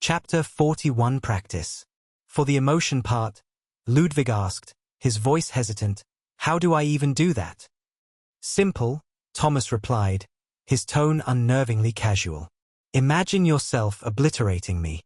Chapter 41 Practice. For the emotion part, Ludwig asked, his voice hesitant, "How do I even do that?" "Simple," Thomas replied, his tone unnervingly casual. "Imagine yourself obliterating me."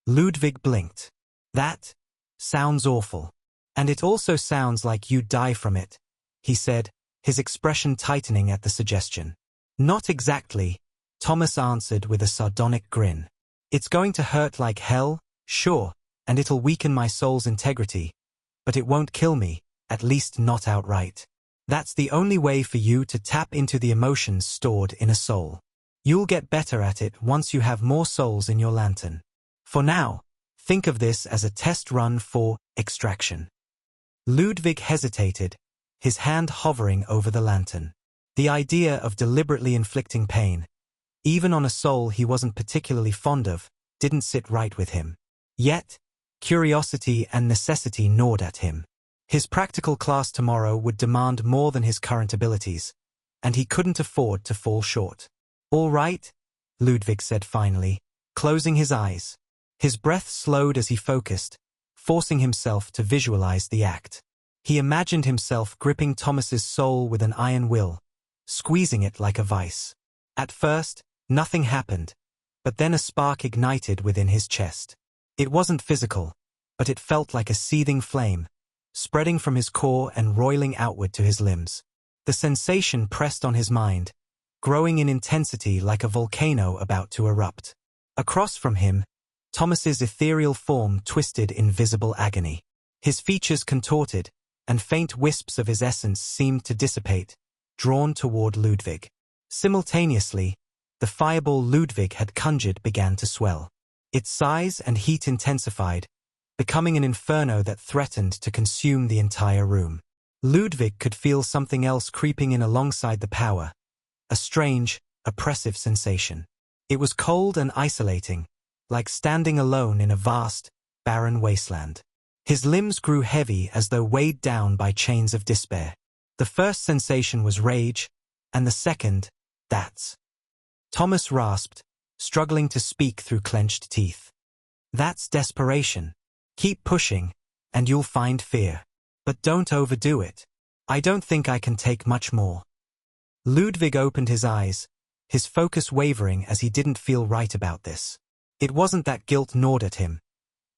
Ludwig blinked. "That sounds awful. And it also sounds like you'd die from it," he said, his expression tightening at the suggestion. "Not exactly," Thomas answered with a sardonic grin. "It's going to hurt like hell, sure, and it'll weaken my soul's integrity, but it won't kill me, at least not outright. That's the only way for you to tap into the emotions stored in a soul. You'll get better at it once you have more souls in your lantern. For now, think of this as a test run for extraction." Ludwig hesitated, his hand hovering over the lantern. The idea of deliberately inflicting pain, even on a soul he wasn't particularly fond of, didn't sit right with him. Yet, curiosity and necessity gnawed at him. His practical class tomorrow would demand more than his current abilities, and he couldn't afford to fall short. "All right," Ludwig said finally, closing his eyes. His breath slowed as he focused, forcing himself to visualize the act. He imagined himself gripping Thomas's soul with an iron will, squeezing it like a vice. At first, nothing happened, but then a spark ignited within his chest. It wasn't physical, but it felt like a seething flame, spreading from his core and roiling outward to his limbs. The sensation pressed on his mind, growing in intensity like a volcano about to erupt. Across from him, Thomas's ethereal form twisted in visible agony. His features contorted, and faint wisps of his essence seemed to dissipate, drawn toward Ludwig. Simultaneously, the fireball Ludwig had conjured began to swell. Its size and heat intensified, becoming an inferno that threatened to consume the entire room. Ludwig could feel something else creeping in alongside the power, a strange, oppressive sensation. It was cold and isolating, like standing alone in a vast, barren wasteland. His limbs grew heavy as though weighed down by chains of despair. The first sensation was rage, and the second, that's. Thomas rasped, struggling to speak through clenched teeth. "That's desperation. Keep pushing, and you'll find fear. But don't overdo it. I don't think I can take much more." Ludwig opened his eyes, his focus wavering as he didn't feel right about this. It wasn't that guilt gnawed at him.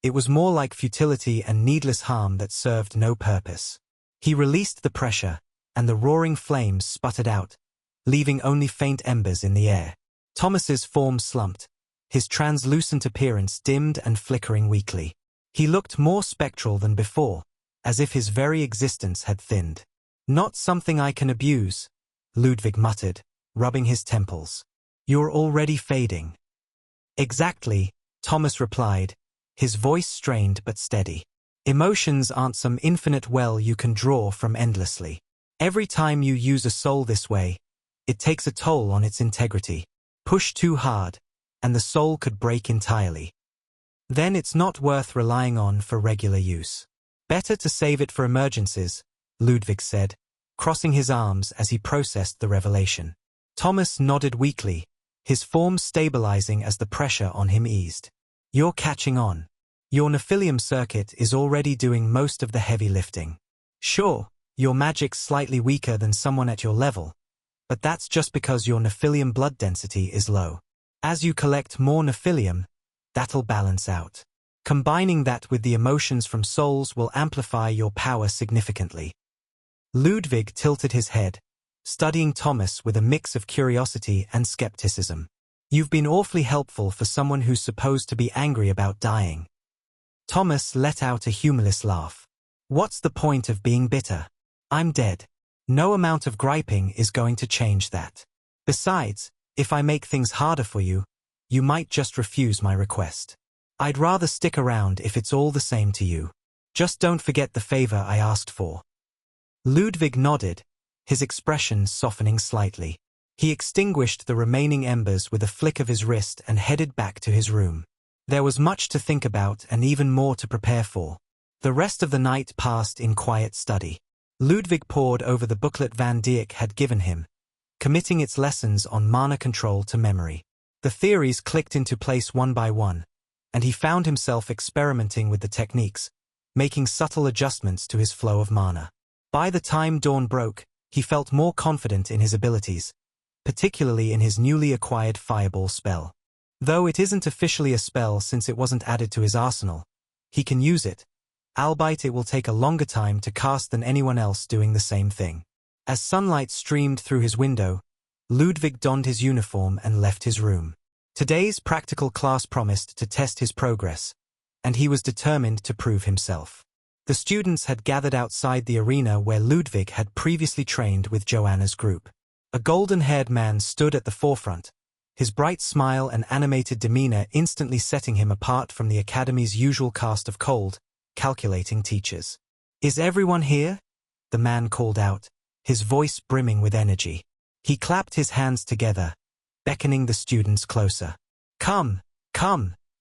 It was more like futility and needless harm that served no purpose. He released the pressure, and the roaring flames sputtered out, leaving only faint embers in the air. Thomas's form slumped, his translucent appearance dimmed and flickering weakly. He looked more spectral than before, as if his very existence had thinned. "Not something I can abuse," Ludwig muttered, rubbing his temples. "You're already fading." "Exactly," Thomas replied, his voice strained but steady. "Emotions aren't some infinite well you can draw from endlessly. Every time you use a soul this way, it takes a toll on its integrity. Push too hard, and the soul could break entirely. Then it's not worth relying on for regular use. Better to save it for emergencies," Ludwig said, crossing his arms as he processed the revelation. Thomas nodded weakly, his form stabilizing as the pressure on him eased. "You're catching on. Your Nephilium circuit is already doing most of the heavy lifting. Sure, your magic's slightly weaker than someone at your level, but that's just because your Nephilium blood density is low. As you collect more Nephilium, that'll balance out. Combining that with the emotions from souls will amplify your power significantly." Ludwig tilted his head, studying Thomas with a mix of curiosity and skepticism. "You've been awfully helpful for someone who's supposed to be angry about dying." Thomas let out a humorless laugh. "What's the point of being bitter? I'm dead. No amount of griping is going to change that. Besides, if I make things harder for you, you might just refuse my request. I'd rather stick around if it's all the same to you. Just don't forget the favor I asked for." Ludwig nodded, his expression softening slightly. He extinguished the remaining embers with a flick of his wrist and headed back to his room. There was much to think about and even more to prepare for. The rest of the night passed in quiet study. Ludwig pored over the booklet Van Dijk had given him, committing its lessons on mana control to memory. The theories clicked into place one by one, and he found himself experimenting with the techniques, making subtle adjustments to his flow of mana. By the time dawn broke, he felt more confident in his abilities, particularly in his newly acquired fireball spell. Though it isn't officially a spell since it wasn't added to his arsenal, he can use it, albeit it will take a longer time to cast than anyone else doing the same thing. As sunlight streamed through his window, Ludwig donned his uniform and left his room. Today's practical class promised to test his progress, and he was determined to prove himself. The students had gathered outside the arena where Ludwig had previously trained with Joanna's group. A golden-haired man stood at the forefront, his bright smile and animated demeanor instantly setting him apart from the academy's usual cast of cold, calculating teachers. "Is everyone here?" the man called out, his voice brimming with energy. He clapped his hands together, beckoning the students closer. Come,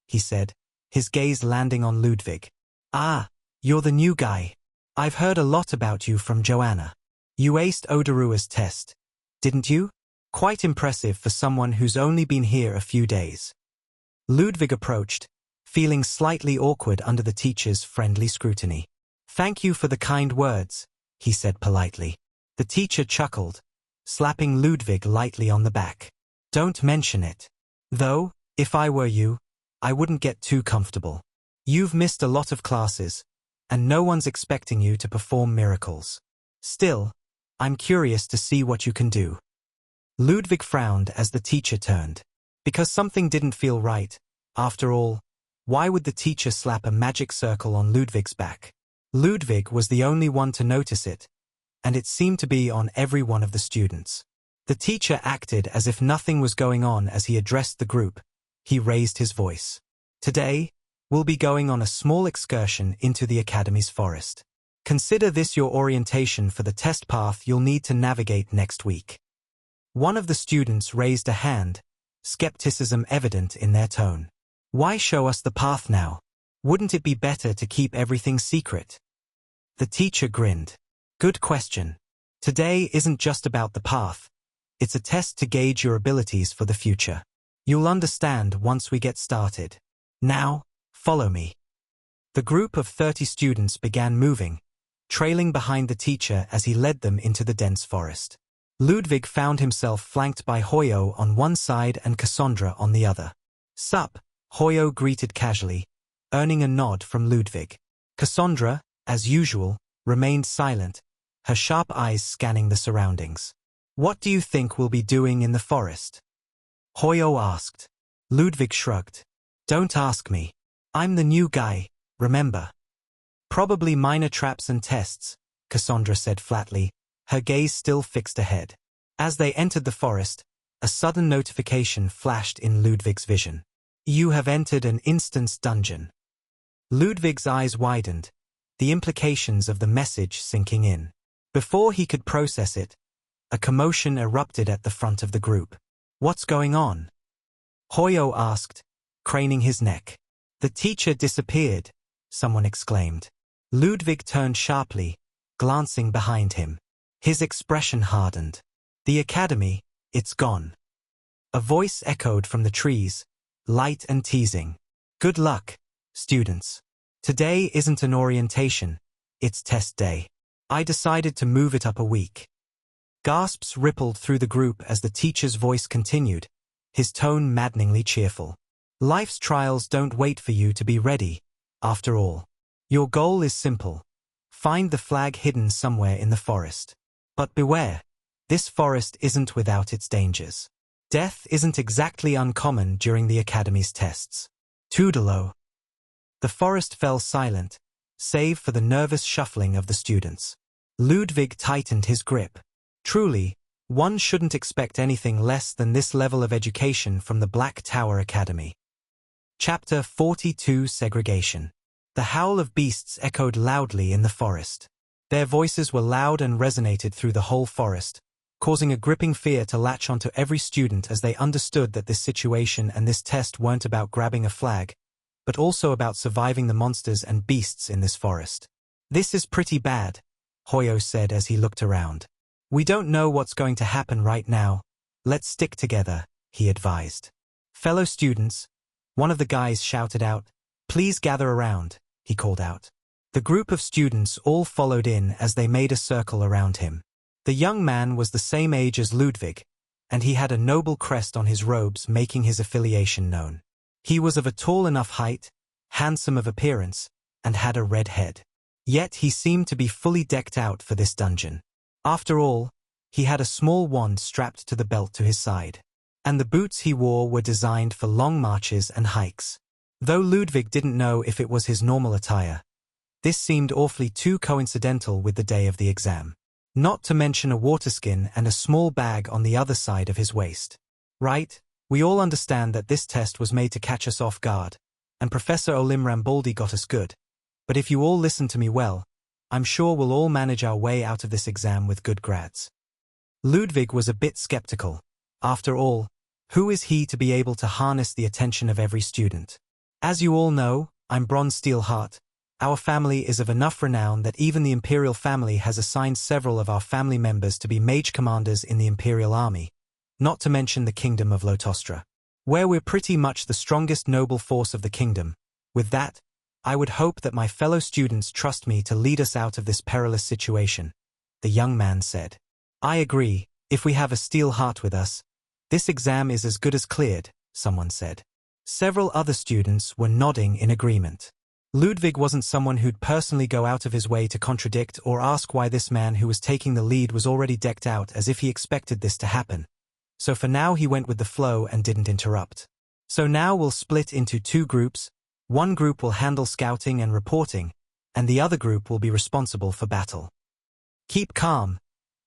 he said, his gaze landing on Ludwig. "Ah, you're the new guy. I've heard a lot about you from Joanna. You aced Odorua's test, didn't you? Quite impressive for someone who's only been here a few days." Ludwig approached, feeling slightly awkward under the teacher's friendly scrutiny. "Thank you for the kind words," he said politely. The teacher chuckled, slapping Ludwig lightly on the back. "Don't mention it. Though, if I were you, I wouldn't get too comfortable. You've missed a lot of classes, and no one's expecting you to perform miracles. Still, I'm curious to see what you can do." Ludwig frowned as the teacher turned. Because something didn't feel right. After all, why would the teacher slap a magic circle on Ludwig's back? Ludwig was the only one to notice it, and it seemed to be on every one of the students. The teacher acted as if nothing was going on as he addressed the group. He raised his voice. "Today, we'll be going on a small excursion into the Academy's forest. Consider this your orientation for the test path you'll need to navigate next week." One of the students raised a hand, skepticism evident in their tone. "Why show us the path now? Wouldn't it be better to keep everything secret?" The teacher grinned. "Good question. Today isn't just about the path. It's a test to gauge your abilities for the future. You'll understand once we get started. Now, follow me." The group of 30 students began moving, trailing behind the teacher as he led them into the dense forest. Ludwig found himself flanked by Hoyo on one side and Cassandra on the other. "Sup," Hoyo greeted casually, earning a nod from Ludwig. Cassandra, as usual, remained silent, her sharp eyes scanning the surroundings. "What do you think we'll be doing in the forest?" Hoyo asked. Ludwig shrugged. "Don't ask me. I'm the new guy, remember?" "Probably minor traps and tests," Cassandra said flatly, her gaze still fixed ahead. As they entered the forest, a sudden notification flashed in Ludwig's vision. "You have entered an instance dungeon." Ludwig's eyes widened, the implications of the message sinking in. Before he could process it, a commotion erupted at the front of the group. "What's going on?" Hoyo asked, craning his neck. "The teacher disappeared," someone exclaimed. Ludwig turned sharply, glancing behind him. His expression hardened. "The academy, it's gone." A voice echoed from the trees, light and teasing. "Good luck, students. Today isn't an orientation, it's test day. I decided to move it up a week." Gasps rippled through the group as the teacher's voice continued, his tone maddeningly cheerful. "Life's trials don't wait for you to be ready, after all. Your goal is simple. Find the flag hidden somewhere in the forest. But beware, this forest isn't without its dangers. Death isn't exactly uncommon during the Academy's tests." Toodaloo. The forest fell silent, save for the nervous shuffling of the students. Ludwig tightened his grip. Truly, one shouldn't expect anything less than this level of education from the Black Tower Academy. Chapter 42 Segregation. The howl of beasts echoed loudly in the forest. Their voices were loud and resonated through the whole forest, causing a gripping fear to latch onto every student as they understood that this situation and this test weren't about grabbing a flag, but also about surviving the monsters and beasts in this forest. "This is pretty bad," Hoyo said as he looked around. "We don't know what's going to happen right now. Let's stick together," he advised. "Fellow students, One of the guys shouted out, "Please gather around," he called out. The group of students all followed in as they made a circle around him. The young man was the same age as Ludwig, and he had a noble crest on his robes making his affiliation known. He was of a tall enough height, handsome of appearance, and had a red head. Yet he seemed to be fully decked out for this dungeon. After all, he had a small wand strapped to the belt to his side. And the boots he wore were designed for long marches and hikes. Though Ludwig didn't know if it was his normal attire, this seemed awfully too coincidental with the day of the exam. Not to mention a waterskin and a small bag on the other side of his waist. Right, we all understand that this test was made to catch us off guard, and Professor Olim Rambaldi got us good. But if you all listen to me well, I'm sure we'll all manage our way out of this exam with good grads. Ludwig was a bit skeptical. After all, who is he to be able to harness the attention of every student? As you all know, I'm Bronze Steel Heart. Our family is of enough renown that even the Imperial family has assigned several of our family members to be mage commanders in the Imperial army, not to mention the Kingdom of Lotostra, where we're pretty much the strongest noble force of the kingdom. With that, I would hope that my fellow students trust me to lead us out of this perilous situation, the young man said. I agree, if we have a steel heart with us, this exam is as good as cleared, someone said. Several other students were nodding in agreement. Ludwig wasn't someone who'd personally go out of his way to contradict or ask why this man who was taking the lead was already decked out as if he expected this to happen. So for now he went with the flow and didn't interrupt. So now we'll split into two groups. One group will handle scouting and reporting, and the other group will be responsible for battle. Keep calm,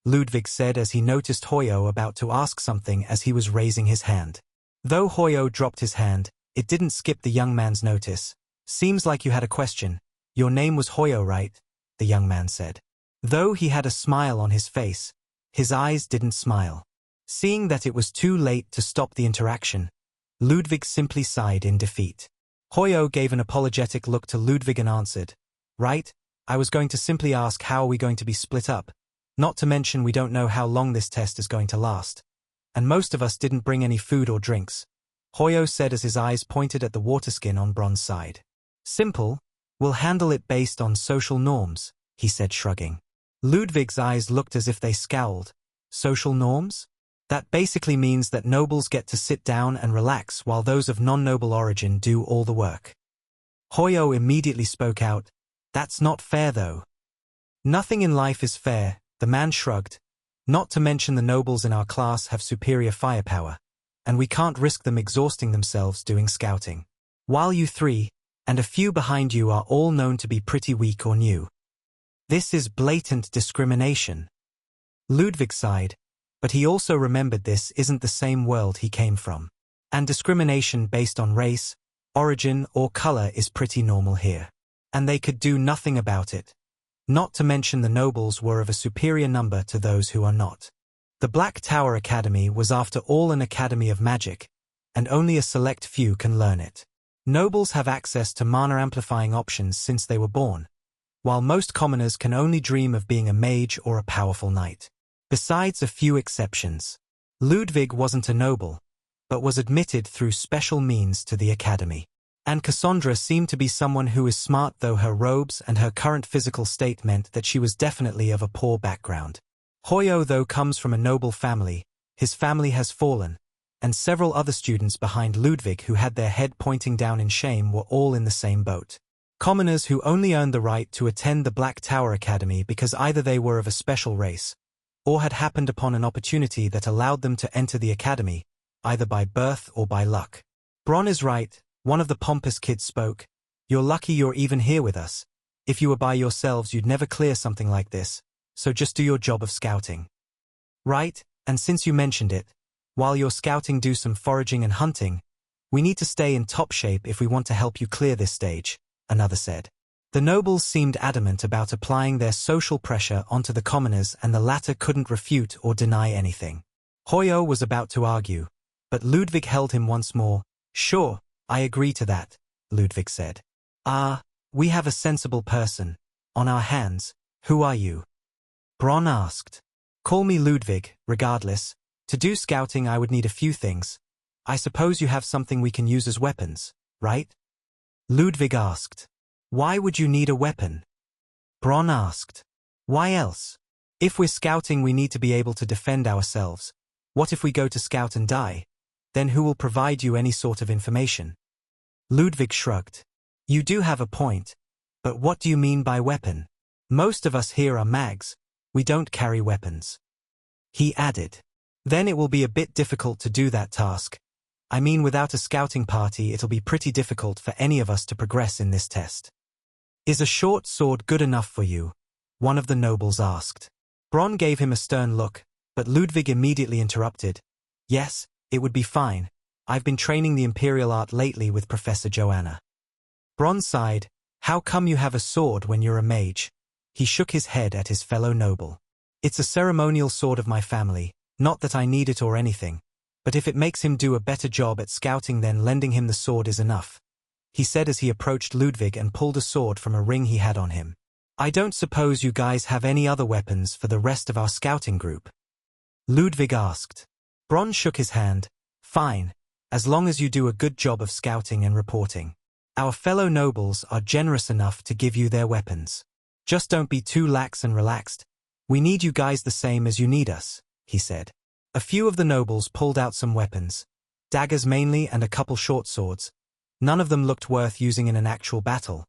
Ludwig said as he noticed Hoyo about to ask something as he was raising his hand. Though Hoyo dropped his hand, it didn't skip the young man's notice. Seems like you had a question. Your name was Hoyo, right? The young man said. Though he had a smile on his face, his eyes didn't smile. Seeing that it was too late to stop the interaction, Ludwig simply sighed in defeat. Hoyo gave an apologetic look to Ludwig and answered, "Right, I was going to simply ask how are we going to be split up, not to mention we don't know how long this test is going to last. And most of us didn't bring any food or drinks," Hoyo said as his eyes pointed at the waterskin on Bron's side. "Simple, we'll handle it based on social norms," he said shrugging. Ludwig's eyes looked as if they scowled. Social norms? That basically means that nobles get to sit down and relax while those of non-noble origin do all the work. Hoyo immediately spoke out, "That's not fair though." "Nothing in life is fair," the man shrugged. "Not to mention the nobles in our class have superior firepower, and we can't risk them exhausting themselves doing scouting. While you three, and a few behind you are all known to be pretty weak or new. This is blatant discrimination." Ludwig sighed, but he also remembered this isn't the same world he came from. And discrimination based on race, origin, or color is pretty normal here. And they could do nothing about it. Not to mention the nobles were of a superior number to those who are not. The Black Tower Academy was after all an academy of magic, and only a select few can learn it. Nobles have access to mana-amplifying options since they were born, while most commoners can only dream of being a mage or a powerful knight. Besides a few exceptions. Ludwig wasn't a noble, but was admitted through special means to the academy. And Cassandra seemed to be someone who is smart, though her robes and her current physical state meant that she was definitely of a poor background. Hoyo though comes from a noble family, his family has fallen, and several other students behind Ludwig who had their head pointing down in shame were all in the same boat. Commoners who only earned the right to attend the Black Tower Academy because either they were of a special race, or had happened upon an opportunity that allowed them to enter the academy, either by birth or by luck. "Bron is right," one of the pompous kids spoke. "You're lucky you're even here with us. If you were by yourselves you'd never clear something like this, so just do your job of scouting." "Right, and since you mentioned it, while you're scouting do some foraging and hunting. We need to stay in top shape if we want to help you clear this stage," another said. The nobles seemed adamant about applying their social pressure onto the commoners, and the latter couldn't refute or deny anything. Hoyo was about to argue, but Ludwig held him once more. "Sure, I agree to that," Ludwig said. We have a sensible person on our hands. Who are you?" Bron asked. "Call me Ludwig, regardless. To do scouting I would need a few things. I suppose you have something we can use as weapons," right? Ludwig asked. Why would you need a weapon? Bron asked. Why else? If we're scouting, we need to be able to defend ourselves. What if we go to scout and die? Then who will provide you any sort of information? Ludwig shrugged. You do have a point, but what do you mean by weapon? Most of us here are mags. We don't carry weapons. He added. Then it will be a bit difficult to do that task. I mean, without a scouting party, it'll be pretty difficult for any of us to progress in this test. Is a short sword good enough for you? One of the nobles asked. Bron gave him a stern look, but Ludwig immediately interrupted. Yes, it would be fine. I've been training the imperial art lately with Professor Joanna. Bron sighed. How come you have a sword when you're a mage? He shook his head at his fellow noble. It's a ceremonial sword of my family, not that I need it or anything, but if it makes him do a better job at scouting, then lending him the sword is enough, he said as he approached Ludwig and pulled a sword from a ring he had on him. I don't suppose you guys have any other weapons for the rest of our scouting group? Ludwig asked. Bron shook his hand. Fine, as long as you do a good job of scouting and reporting. Our fellow nobles are generous enough to give you their weapons. Just don't be too lax and relaxed. We need you guys the same as you need us, he said. A few of the nobles pulled out some weapons, daggers mainly and a couple short swords. None of them looked worth using in an actual battle,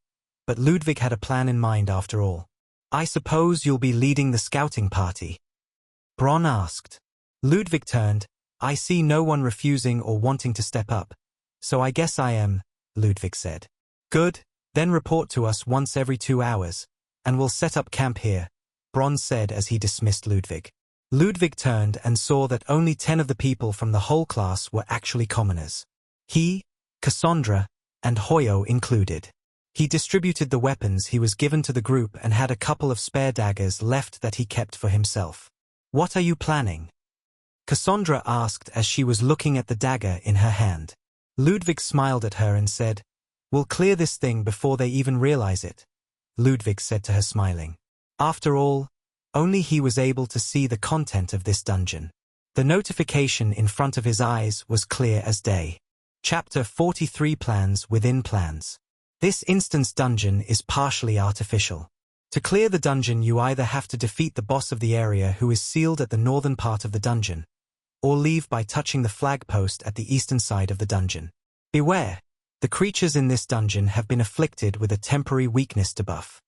but Ludwig had a plan in mind after all. I suppose you'll be leading the scouting party? Bron asked. Ludwig turned. I see no one refusing or wanting to step up, so I guess I am, Ludwig said. Good, then report to us once every 2 hours, and we'll set up camp here, Bron said as he dismissed Ludwig. Ludwig turned and saw that only 10 of the people from the whole class were actually commoners. He, Cassandra, and Hoyo included. He distributed the weapons he was given to the group and had a couple of spare daggers left that he kept for himself. What are you planning? Cassandra asked as she was looking at the dagger in her hand. Ludwig smiled at her and said, We'll clear this thing before they even realize it, Ludwig said to her, smiling. After all, only he was able to see the content of this dungeon. The notification in front of his eyes was clear as day. Chapter 43 Plans Within Plans. This instance dungeon is partially artificial. To clear the dungeon, you either have to defeat the boss of the area, who is sealed at the northern part of the dungeon, or leave by touching the flag post at the eastern side of the dungeon. Beware, the creatures in this dungeon have been afflicted with a temporary weakness debuff.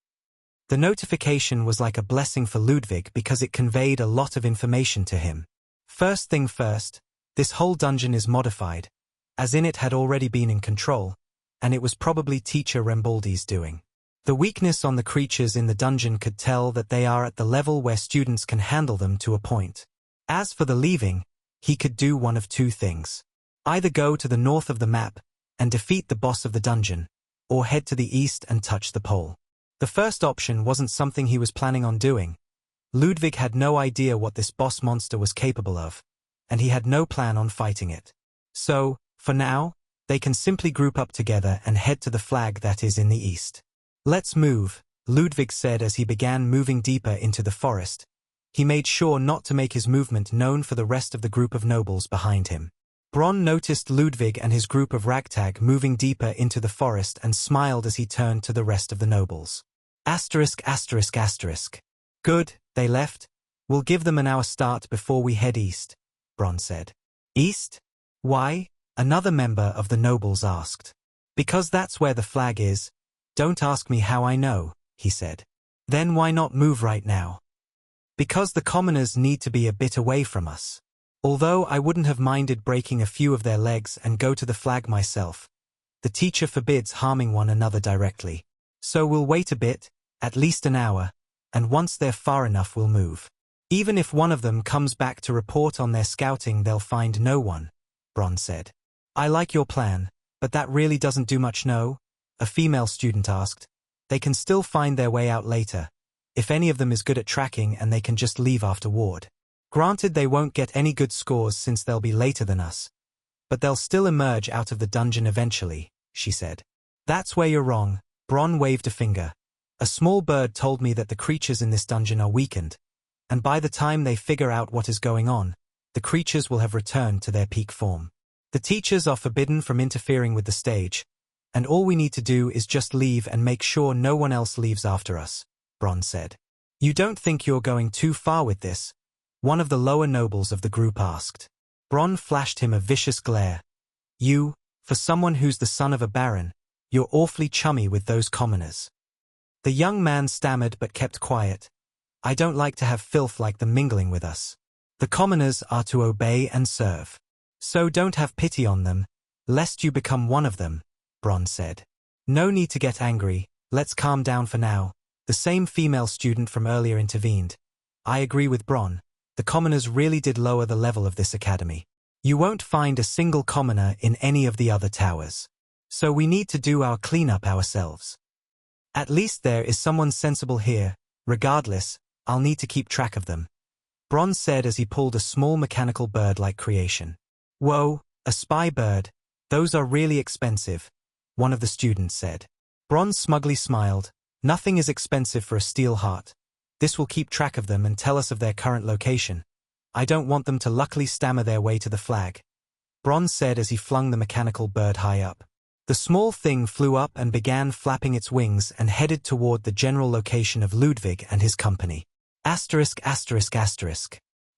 The notification was like a blessing for Ludwig because it conveyed a lot of information to him. First thing first, this whole dungeon is modified, as in it had already been in control, and it was probably teacher Rembaldi's doing. The weakness on the creatures in the dungeon could tell that they are at the level where students can handle them to a point. As for the leaving, he could do one of 2 things. Either go to the north of the map and defeat the boss of the dungeon, or head to the east and touch the pole. The first option wasn't something he was planning on doing. Ludwig had no idea what this boss monster was capable of, and he had no plan on fighting it. So, for now, they can simply group up together and head to the flag that is in the east. Let's move, Ludwig said as he began moving deeper into the forest. He made sure not to make his movement known for the rest of the group of nobles behind him. Bron noticed Ludwig and his group of ragtag moving deeper into the forest and smiled as he turned to the rest of the nobles. Asterisk, asterisk, asterisk. Good, they left. We'll give them an hour start before we head east, Bron said. East? Why? Another member of the nobles asked. Because that's where the flag is. Don't ask me how I know, he said. Then why not move right now? Because the commoners need to be a bit away from us. Although I wouldn't have minded breaking a few of their legs and go to the flag myself, the teacher forbids harming one another directly. So we'll wait a bit, at least an hour, and once they're far enough we'll move. Even if one of them comes back to report on their scouting, they'll find no one, Bron said. I like your plan, but that really doesn't do much, no? A female student asked. They can still find their way out later, if any of them is good at tracking, and they can just leave afterward. Granted, they won't get any good scores since they'll be later than us, but they'll still emerge out of the dungeon eventually, she said. That's where you're wrong, Bron waved a finger. A small bird told me that the creatures in this dungeon are weakened, and by the time they figure out what is going on, the creatures will have returned to their peak form. The teachers are forbidden from interfering with the stage, And all we need to do is just leave and make sure no one else leaves after us, Bron said. You don't think you're going too far with this? One of the lower nobles of the group asked. Bron flashed him a vicious glare. You, for someone who's the son of a baron, you're awfully chummy with those commoners. The young man stammered but kept quiet. I don't like to have filth like them mingling with us. The commoners are to obey and serve. So don't have pity on them, lest you become one of them, Bron said. No need to get angry, let's calm down for now. The same female student from earlier intervened. I agree with Bron. The commoners really did lower the level of this academy. You won't find a single commoner in any of the other towers. So we need to do our cleanup ourselves. At least there is someone sensible here. Regardless, I'll need to keep track of them, Bron said as he pulled a small mechanical bird-like creation. Whoa, a spy bird. Those are really expensive, one of the students said. Bron smugly smiled. Nothing is expensive for a steel heart. This will keep track of them and tell us of their current location. I don't want them to luckily stammer their way to the flag, Bron said as he flung the mechanical bird high up. The small thing flew up and began flapping its wings and headed toward the general location of Ludwig and his company. Asterisk.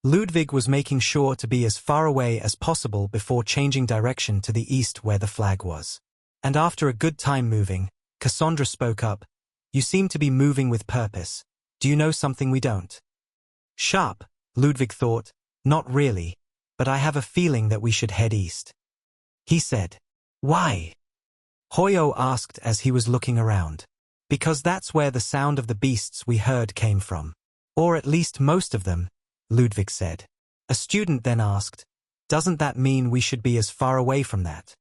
Ludwig was making sure to be as far away as possible before changing direction to the east where the flag was. And after a good time moving, Cassandra spoke up. You seem to be moving with purpose. Do you know something we don't? Sharp, Ludwig thought. Not really, but I have a feeling that we should head east. He said. Why? Hoyo asked as he was looking around. Because that's where the sound of the beasts we heard came from. Or at least most of them, Ludwig said. A student then asked, doesn't that mean we should be as far away from that?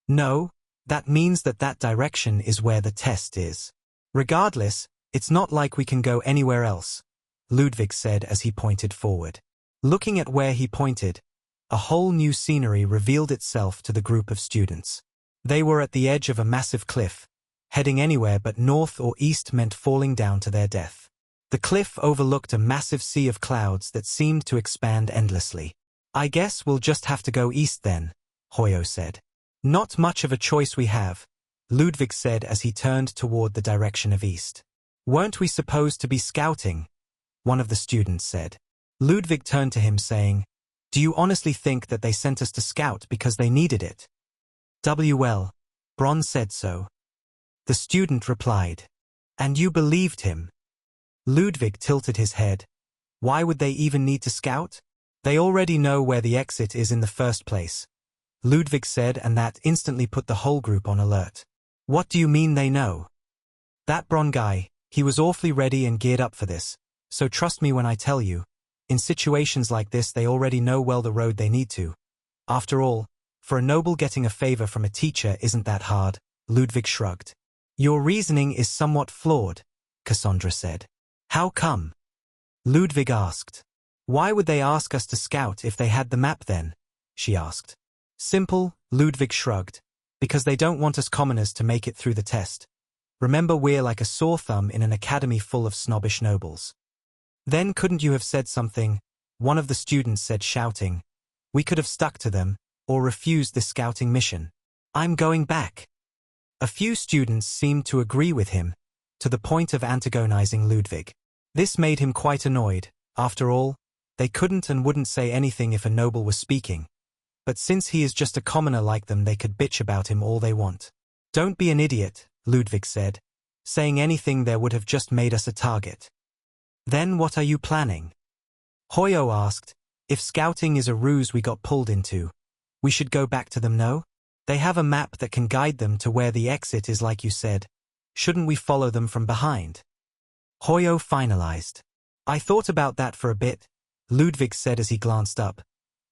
No, that means that direction is where the test is. Regardless, it's not like we can go anywhere else, Ludwig said as he pointed forward. Looking at where he pointed, a whole new scenery revealed itself to the group of students. They were at the edge of a massive cliff. Heading anywhere but north or east meant falling down to their death. The cliff overlooked a massive sea of clouds that seemed to expand endlessly. I guess we'll just have to go east then, Hoyo said. Not much of a choice we have, Ludwig said as he turned toward the direction of east. Weren't we supposed to be scouting? One of the students said. Ludwig turned to him saying, do you honestly think that they sent us to scout because they needed it? Well, Bron said so. The student replied. And you believed him? Ludwig tilted his head. Why would they even need to scout? They already know where the exit is in the first place, Ludwig said, and that instantly put the whole group on alert. What do you mean they know? That Bron guy, he was awfully ready and geared up for this, so trust me when I tell you, in situations like this they already know well the road they need to. After all, for a noble getting a favor from a teacher isn't that hard, Ludwig shrugged. Your reasoning is somewhat flawed, Cassandra said. How come? Ludwig asked. Why would they ask us to scout if they had the map then? She asked. Simple, Ludwig shrugged. Because they don't want us commoners to make it through the test. Remember, we're like a sore thumb in an academy full of snobbish nobles. Then couldn't you have said something? One of the students said, shouting. We could have stuck to them, or refused this scouting mission. I'm going back. A few students seemed to agree with him, to the point of antagonizing Ludwig. This made him quite annoyed. After all, they couldn't and wouldn't say anything if a noble was speaking. But since he is just a commoner like them, they could bitch about him all they want. Don't be an idiot, Ludwig said. Saying anything there would have just made us a target. Then what are you planning? Hoyo asked. If scouting is a ruse we got pulled into, we should go back to them, no? They have a map that can guide them to where the exit is like you said. Shouldn't we follow them from behind? Hoyo finalized. I thought about that for a bit, Ludwig said as he glanced up.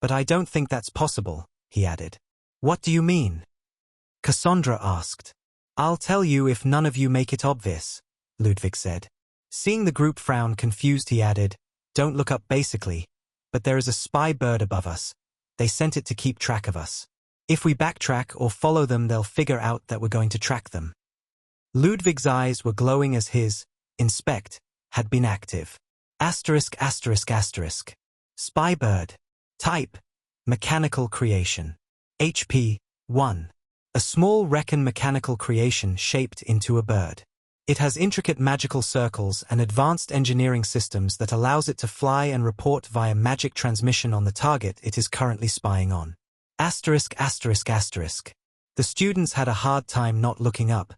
But I don't think that's possible, he added. What do you mean? Cassandra asked. I'll tell you if none of you make it obvious, Ludwig said. Seeing the group frown confused, he added, don't look up basically, but there is a spy bird above us. They sent it to keep track of us. If we backtrack or follow them, they'll figure out that we're going to track them. Ludwig's eyes were glowing as his inspect had been active. Asterisk. Spy bird. Type, mechanical creation. HP, 1. A small reckon mechanical creation shaped into a bird. It has intricate magical circles and advanced engineering systems that allows it to fly and report via magic transmission on the target it is currently spying on. Asterisk, asterisk, asterisk. The students had a hard time not looking up,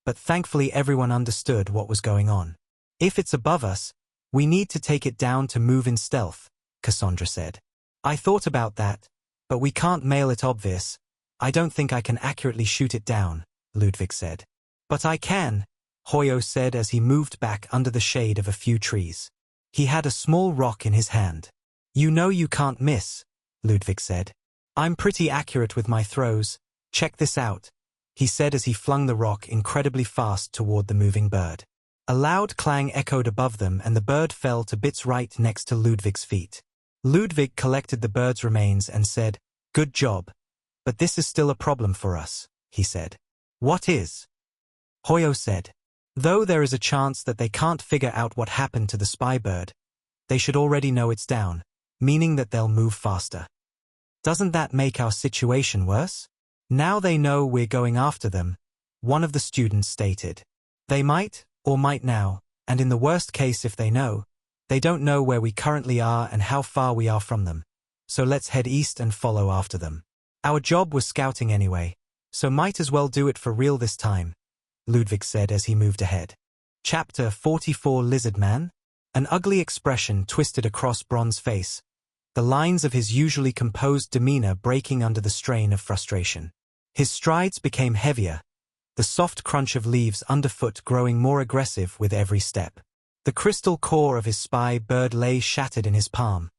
but thankfully everyone understood what was going on. If it's above us, we need to take it down to move in stealth, Cassandra said. I thought about that, but we can't mail it obvious. I don't think I can accurately shoot it down, Ludwig said. But I can, Hoyo said as he moved back under the shade of a few trees. He had a small rock in his hand. You know you can't miss, Ludwig said. I'm pretty accurate with my throws. Check this out, he said as he flung the rock incredibly fast toward the moving bird. A loud clang echoed above them and the bird fell to bits right next to Ludwig's feet. Ludwig collected the bird's remains and said, Good job. But this is still a problem for us, he said. What is? Hoyo said. Though there is a chance that they can't figure out what happened to the spy bird, they should already know it's down, meaning that they'll move faster. Doesn't that make our situation worse? Now they know we're going after them, one of the students stated. They might, or might now, and in the worst case if they know, they don't know where we currently are and how far we are from them. So let's head east and follow after them. Our job was scouting anyway, so might as well do it for real this time, Ludwig said as he moved ahead. Chapter 44 Lizard Man? An ugly expression twisted across Bron's face, the lines of his usually composed demeanor breaking under the strain of frustration. His strides became heavier, the soft crunch of leaves underfoot growing more aggressive with every step. The crystal core of his spy bird lay shattered in his palm,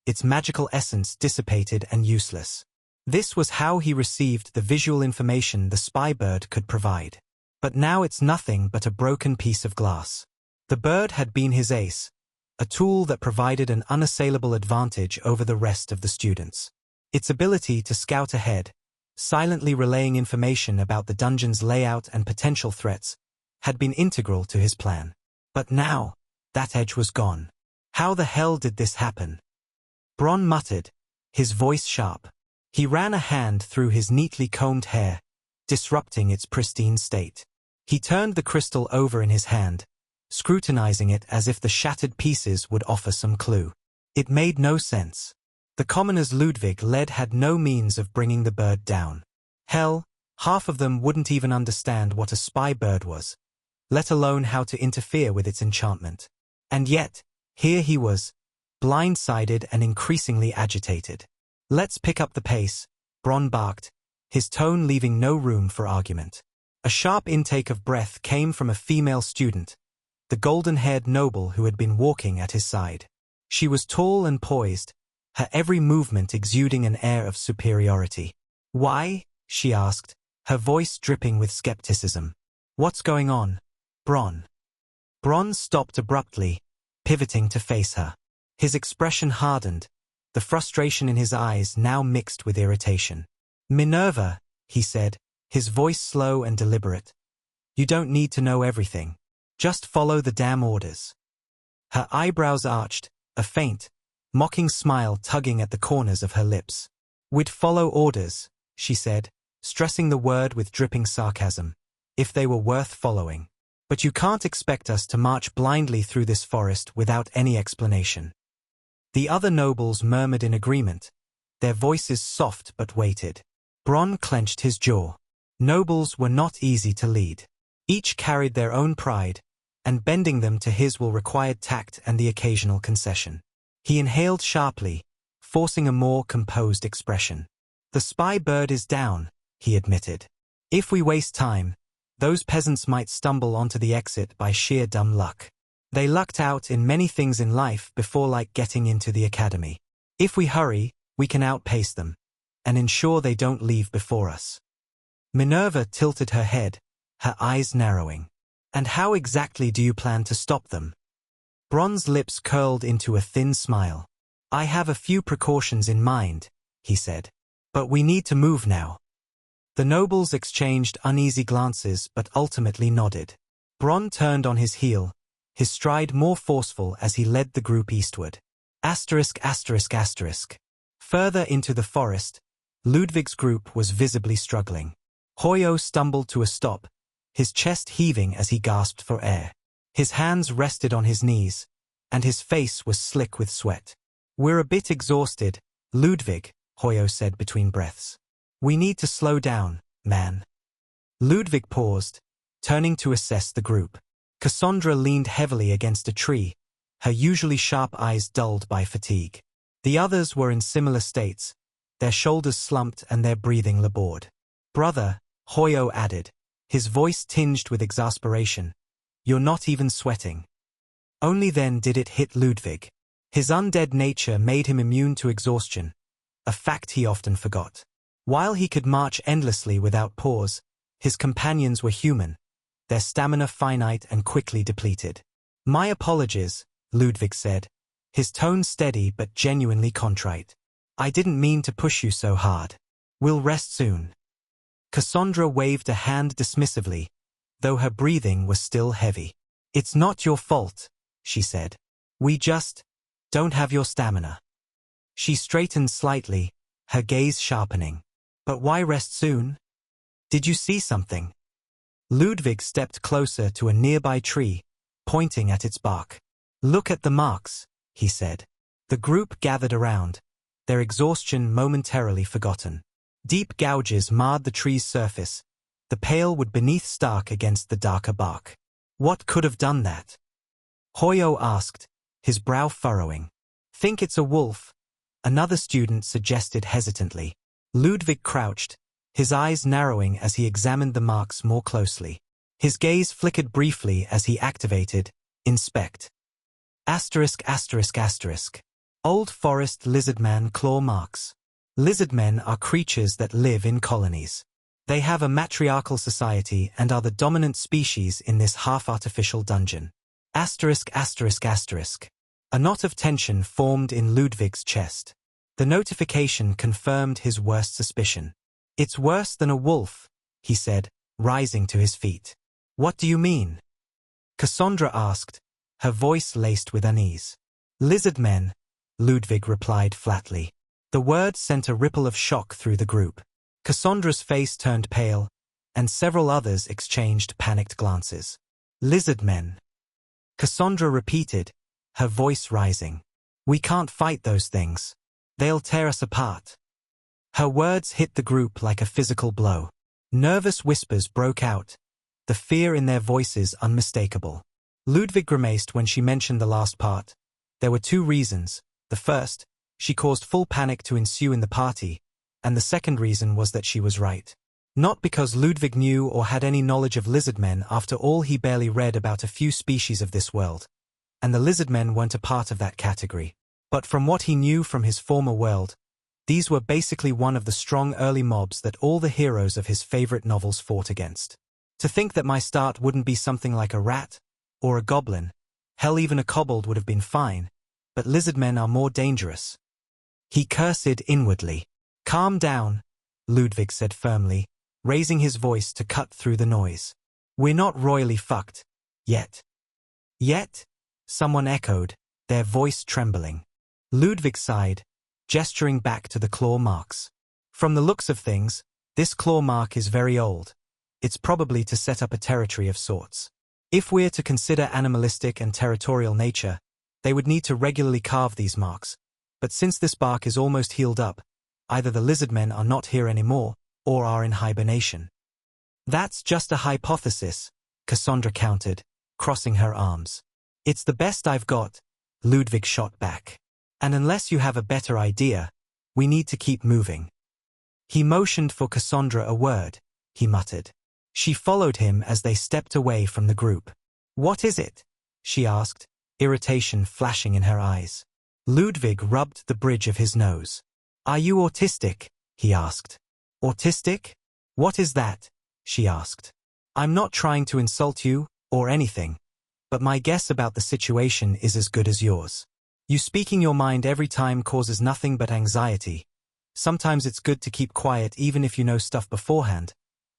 its magical essence dissipated and useless. This was how he received the visual information the spy bird could provide. But now it's nothing but a broken piece of glass. The bird had been his ace, a tool that provided an unassailable advantage over the rest of the students. Its ability to scout ahead, silently relaying information about the dungeon's layout and potential threats, had been integral to his plan. But now, that edge was gone. How the hell did this happen? Bron muttered, his voice sharp. He ran a hand through his neatly combed hair, disrupting its pristine state. He turned the crystal over in his hand, scrutinizing it as if the shattered pieces would offer some clue. It made no sense. The commoners Ludwig led had no means of bringing the bird down. Hell, half of them wouldn't even understand what a spy bird was, let alone how to interfere with its enchantment. And yet, here he was, blindsided and increasingly agitated. Let's pick up the pace, Bron barked, his tone leaving no room for argument. A sharp intake of breath came from a female student, the golden-haired noble who had been walking at his side. She was tall and poised, her every movement exuding an air of superiority. Why? She asked, her voice dripping with skepticism. What's going on, Bron? Bron stopped abruptly, pivoting to face her. His expression hardened, the frustration in his eyes now mixed with irritation. Minerva, he said, his voice slow and deliberate. You don't need to know everything. Just follow the damn orders. Her eyebrows arched, a faint, mocking smile tugging at the corners of her lips. We'd follow orders, she said, stressing the word with dripping sarcasm, if they were worth following. But you can't expect us to march blindly through this forest without any explanation. The other nobles murmured in agreement, their voices soft but weighted. Bron clenched his jaw. Nobles were not easy to lead. Each carried their own pride, and bending them to his will required tact and the occasional concession. He inhaled sharply, forcing a more composed expression. The spy bird is down, he admitted. If we waste time, those peasants might stumble onto the exit by sheer dumb luck. They lucked out in many things in life before like getting into the academy. If we hurry, we can outpace them, and ensure they don't leave before us. Minerva tilted her head, her eyes narrowing. And how exactly do you plan to stop them? Bron's lips curled into a thin smile. I have a few precautions in mind, he said. But we need to move now. The nobles exchanged uneasy glances but ultimately nodded. Bron turned on his heel, his stride more forceful as he led the group eastward. Asterisk, asterisk, asterisk. Further into the forest, Ludwig's group was visibly struggling. Hoyo stumbled to a stop, his chest heaving as he gasped for air. His hands rested on his knees, and his face was slick with sweat. "We're a bit exhausted, Ludwig," Hoyo said between breaths. "We need to slow down, man." Ludwig paused, turning to assess the group. Cassandra leaned heavily against a tree, her usually sharp eyes dulled by fatigue. The others were in similar states, their shoulders slumped and their breathing labored. "Brother," Hoyo added, his voice tinged with exasperation, "you're not even sweating." Only then did it hit Ludwig. His undead nature made him immune to exhaustion, a fact he often forgot. While he could march endlessly without pause, his companions were human, their stamina finite and quickly depleted. "My apologies," Ludwig said, his tone steady but genuinely contrite. "I didn't mean to push you so hard. We'll rest soon." Cassandra waved a hand dismissively, though her breathing was still heavy. "It's not your fault," she said. "We just don't have your stamina." She straightened slightly, her gaze sharpening. "But why rest soon? Did you see something?" Ludwig stepped closer to a nearby tree, pointing at its bark. "Look at the marks," he said. The group gathered around, their exhaustion momentarily forgotten. Deep gouges marred the tree's surface, the pale wood beneath stark against the darker bark. "What could have done that?" Hoyo asked, his brow furrowing. "Think it's a wolf," another student suggested hesitantly. Ludwig crouched, his eyes narrowing as he examined the marks more closely. His gaze flickered briefly as he activated Inspect. ******. Old Forest Lizardman Claw Marks. Lizardmen are creatures that live in colonies. They have a matriarchal society and are the dominant species in this half-artificial dungeon. *****. A knot of tension formed in Ludwig's chest. The notification confirmed his worst suspicion. "It's worse than a wolf," he said, rising to his feet. "What do you mean?" Cassandra asked, her voice laced with unease. "Lizardmen," Ludwig replied flatly. The word sent a ripple of shock through the group. Cassandra's face turned pale, and several others exchanged panicked glances. "Lizardmen," Cassandra repeated, her voice rising. "We can't fight those things. They'll tear us apart." Her words hit the group like a physical blow. Nervous whispers broke out, the fear in their voices unmistakable. Ludwig grimaced when she mentioned the last part. There were two reasons. The first, she caused full panic to ensue in the party, and the second reason was that she was right. Not because Ludwig knew or had any knowledge of lizardmen. After all, he barely read about a few species of this world, and the lizardmen weren't a part of that category. But from what he knew from his former world, these were basically one of the strong early mobs that all the heroes of his favorite novels fought against. To think that my start wouldn't be something like a rat, or a goblin, hell even a kobold would have been fine, but lizardmen are more dangerous. He cursed inwardly. "Calm down," Ludwig said firmly, raising his voice to cut through the noise. "We're not royally fucked. Yet." "Yet?" someone echoed, their voice trembling. Ludwig sighed, gesturing back to the claw marks. "From the looks of things, this claw mark is very old. It's probably to set up a territory of sorts. If we're to consider animalistic and territorial nature, they would need to regularly carve these marks. But since this bark is almost healed up, either the lizardmen are not here anymore, or are in hibernation." "That's just a hypothesis," Cassandra countered, crossing her arms. "It's the best I've got," Ludwig shot back. "And unless you have a better idea, we need to keep moving." He motioned for Cassandra a word, he muttered. She followed him as they stepped away from the group. "What is it?" she asked, irritation flashing in her eyes. Ludwig rubbed the bridge of his nose. "Are you autistic?" he asked. "Autistic? What is that?" she asked. "I'm not trying to insult you, or anything, but my guess about the situation is as good as yours. You speaking your mind every time causes nothing but anxiety. Sometimes it's good to keep quiet even if you know stuff beforehand.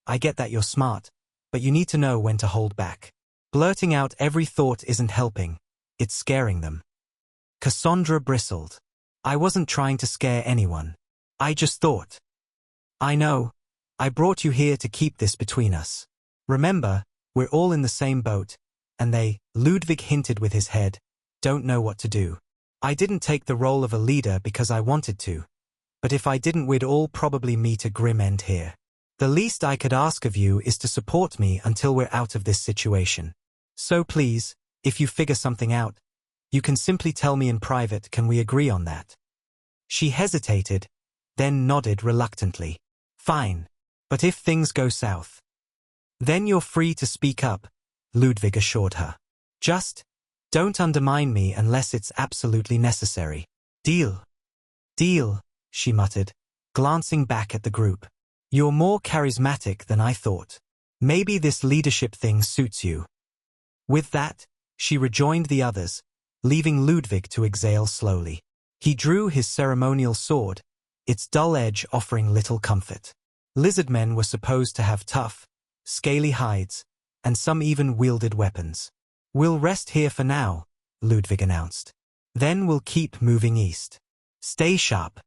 I get that you're smart, but you need to know when to hold back. Blurting out every thought isn't helping, it's scaring them." Cassandra bristled. "I wasn't trying to scare anyone. I just thought." I know, I brought you here to keep this between us. Remember, we're all in the same boat, and they, Ludwig hinted with his head, don't know what to do. I didn't take the role of a leader because I wanted to, but if I didn't we'd all probably meet a grim end here. The least I could ask of you is to support me until we're out of this situation. So please, if you figure something out, you can simply tell me in private. Can we agree on that? She hesitated, then nodded reluctantly. Fine. But if things go south, then you're free to speak up, Ludwig assured her. Just don't undermine me unless it's absolutely necessary. Deal. Deal, she muttered, glancing back at the group. You're more charismatic than I thought. Maybe this leadership thing suits you. With that, she rejoined the others, leaving Ludwig to exhale slowly. He drew his ceremonial sword, its dull edge offering little comfort. Lizardmen were supposed to have tough, scaly hides, and some even wielded weapons. We'll rest here for now, Ludwig announced. Then we'll keep moving east. Stay sharp.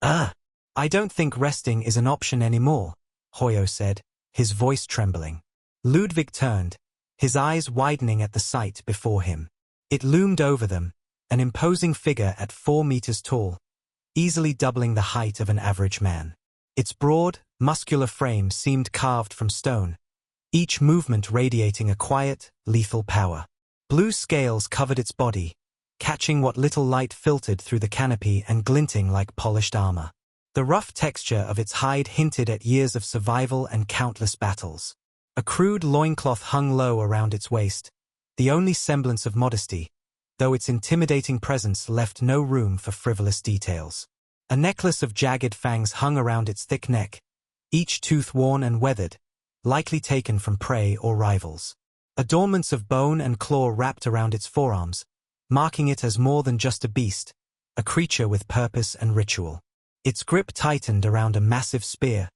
I don't think resting is an option anymore, Hoyo said, his voice trembling. Ludwig turned, his eyes widening at the sight before him. It loomed over them, an imposing figure at 4 meters tall, easily doubling the height of an average man. Its broad, muscular frame seemed carved from stone, each movement radiating a quiet, lethal power. Blue scales covered its body, catching what little light filtered through the canopy and glinting like polished armor. The rough texture of its hide hinted at years of survival and countless battles. A crude loincloth hung low around its waist, the only semblance of modesty, though its intimidating presence left no room for frivolous details. A necklace of jagged fangs hung around its thick neck, each tooth worn and weathered, likely taken from prey or rivals. Adornments of bone and claw wrapped around its forearms, marking it as more than just a beast, a creature with purpose and ritual. Its grip tightened around a massive spear,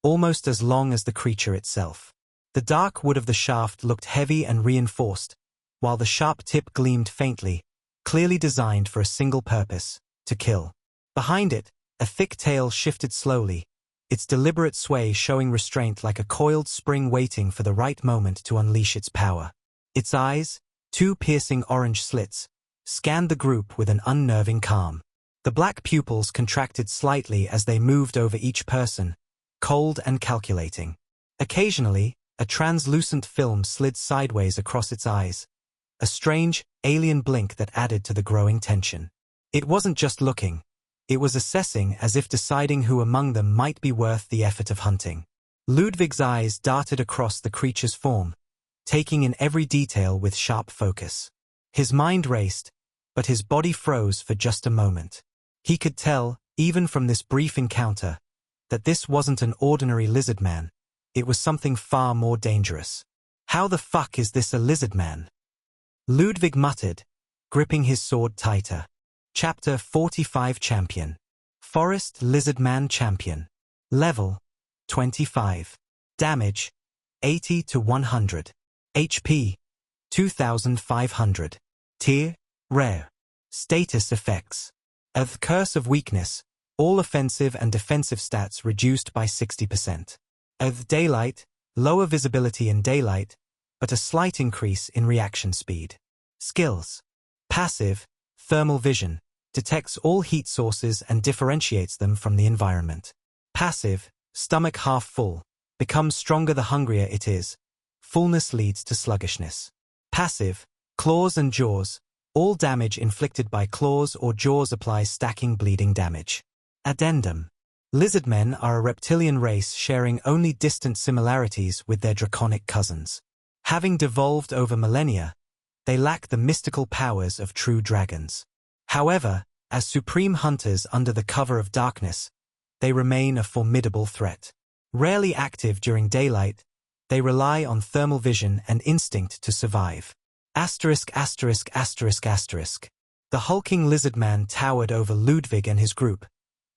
almost as long as the creature itself. The dark wood of the shaft looked heavy and reinforced, while the sharp tip gleamed faintly, clearly designed for a single purpose, to kill. Behind it, a thick tail shifted slowly, its deliberate sway showing restraint like a coiled spring waiting for the right moment to unleash its power. Its eyes, 2 piercing orange slits, scanned the group with an unnerving calm. The black pupils contracted slightly as they moved over each person, cold and calculating. Occasionally, a translucent film slid sideways across its eyes, a strange, alien blink that added to the growing tension. It wasn't just looking, it was assessing as if deciding who among them might be worth the effort of hunting. Ludwig's eyes darted across the creature's form, taking in every detail with sharp focus. His mind raced, but his body froze for just a moment. He could tell, even from this brief encounter, that this wasn't an ordinary lizard man. It was something far more dangerous. How the fuck is this a lizard man? Ludwig muttered, gripping his sword tighter. Chapter 45 Champion. Forest Lizard Man Champion. Level 25. Damage 80 to 100. HP 2500. Tier Rare. Status effects. Of Curse of Weakness, all offensive and defensive stats reduced by 60%. Of Daylight, lower visibility in daylight, but a slight increase in reaction speed. Skills. Passive, Thermal Vision, detects all heat sources and differentiates them from the environment. Passive, Stomach half full, becomes stronger the hungrier it is. Fullness leads to sluggishness. Passive, Claws and Jaws, all damage inflicted by claws or jaws applies stacking bleeding damage. Addendum. Lizardmen are a reptilian race sharing only distant similarities with their draconic cousins. Having devolved over millennia, they lack the mystical powers of true dragons. However, as supreme hunters under the cover of darkness, they remain a formidable threat. Rarely active during daylight, they rely on thermal vision and instinct to survive. *******. The hulking lizardman towered over Ludwig and his group,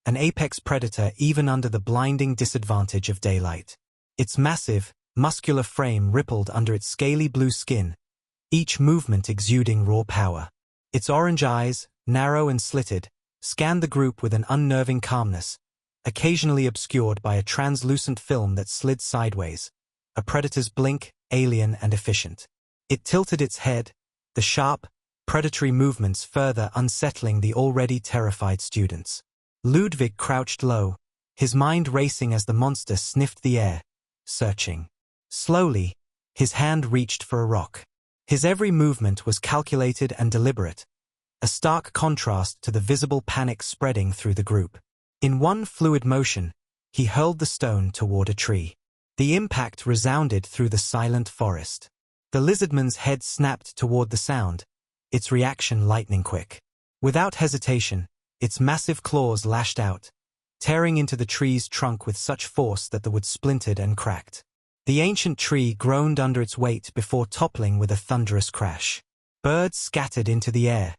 an apex predator even under the blinding disadvantage of daylight. Its massive, muscular frame rippled under its scaly blue skin, each movement exuding raw power. Its orange eyes, narrow and slitted, scanned the group with an unnerving calmness, occasionally obscured by a translucent film that slid sideways, a predator's blink, alien and efficient. It tilted its head, the sharp, predatory movements further unsettling the already terrified students. Ludwig crouched low, his mind racing as the monster sniffed the air, searching. Slowly, his hand reached for a rock. His every movement was calculated and deliberate, a stark contrast to the visible panic spreading through the group. In one fluid motion, he hurled the stone toward a tree. The impact resounded through the silent forest. The lizardman's head snapped toward the sound, its reaction lightning quick. Without hesitation, its massive claws lashed out, tearing into the tree's trunk with such force that the wood splintered and cracked. The ancient tree groaned under its weight before toppling with a thunderous crash. Birds scattered into the air,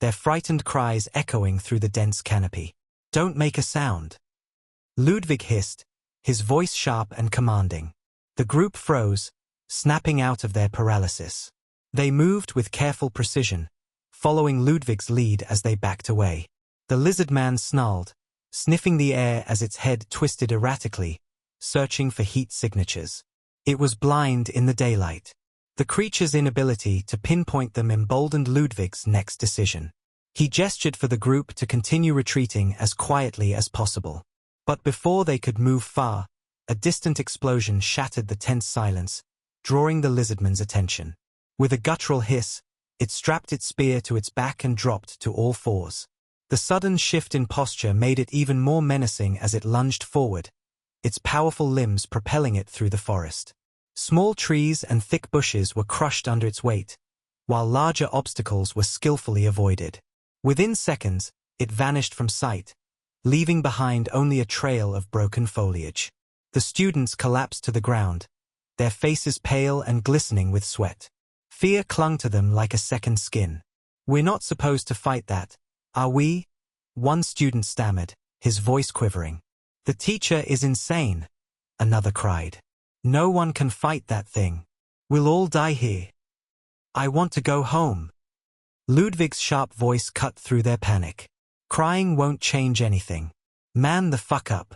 their frightened cries echoing through the dense canopy. "Don't make a sound," Ludwig hissed, his voice sharp and commanding. The group froze, snapping out of their paralysis. They moved with careful precision, following Ludwig's lead as they backed away. The lizard man snarled, sniffing the air as its head twisted erratically, searching for heat signatures. It was blind in the daylight. The creature's inability to pinpoint them emboldened Ludwig's next decision. He gestured for the group to continue retreating as quietly as possible. But before they could move far, a distant explosion shattered the tense silence, drawing the lizardman's attention. With a guttural hiss, it strapped its spear to its back and dropped to all fours. The sudden shift in posture made it even more menacing as it lunged forward, its powerful limbs propelling it through the forest. Small trees and thick bushes were crushed under its weight, while larger obstacles were skillfully avoided. Within seconds, it vanished from sight, leaving behind only a trail of broken foliage. The students collapsed to the ground, their faces pale and glistening with sweat. Fear clung to them like a second skin. "We're not supposed to fight that, are we?" one student stammered, his voice quivering. "The teacher is insane," another cried. "No one can fight that thing. We'll all die here. I want to go home." Ludwig's sharp voice cut through their panic. "Crying won't change anything. Man the fuck up."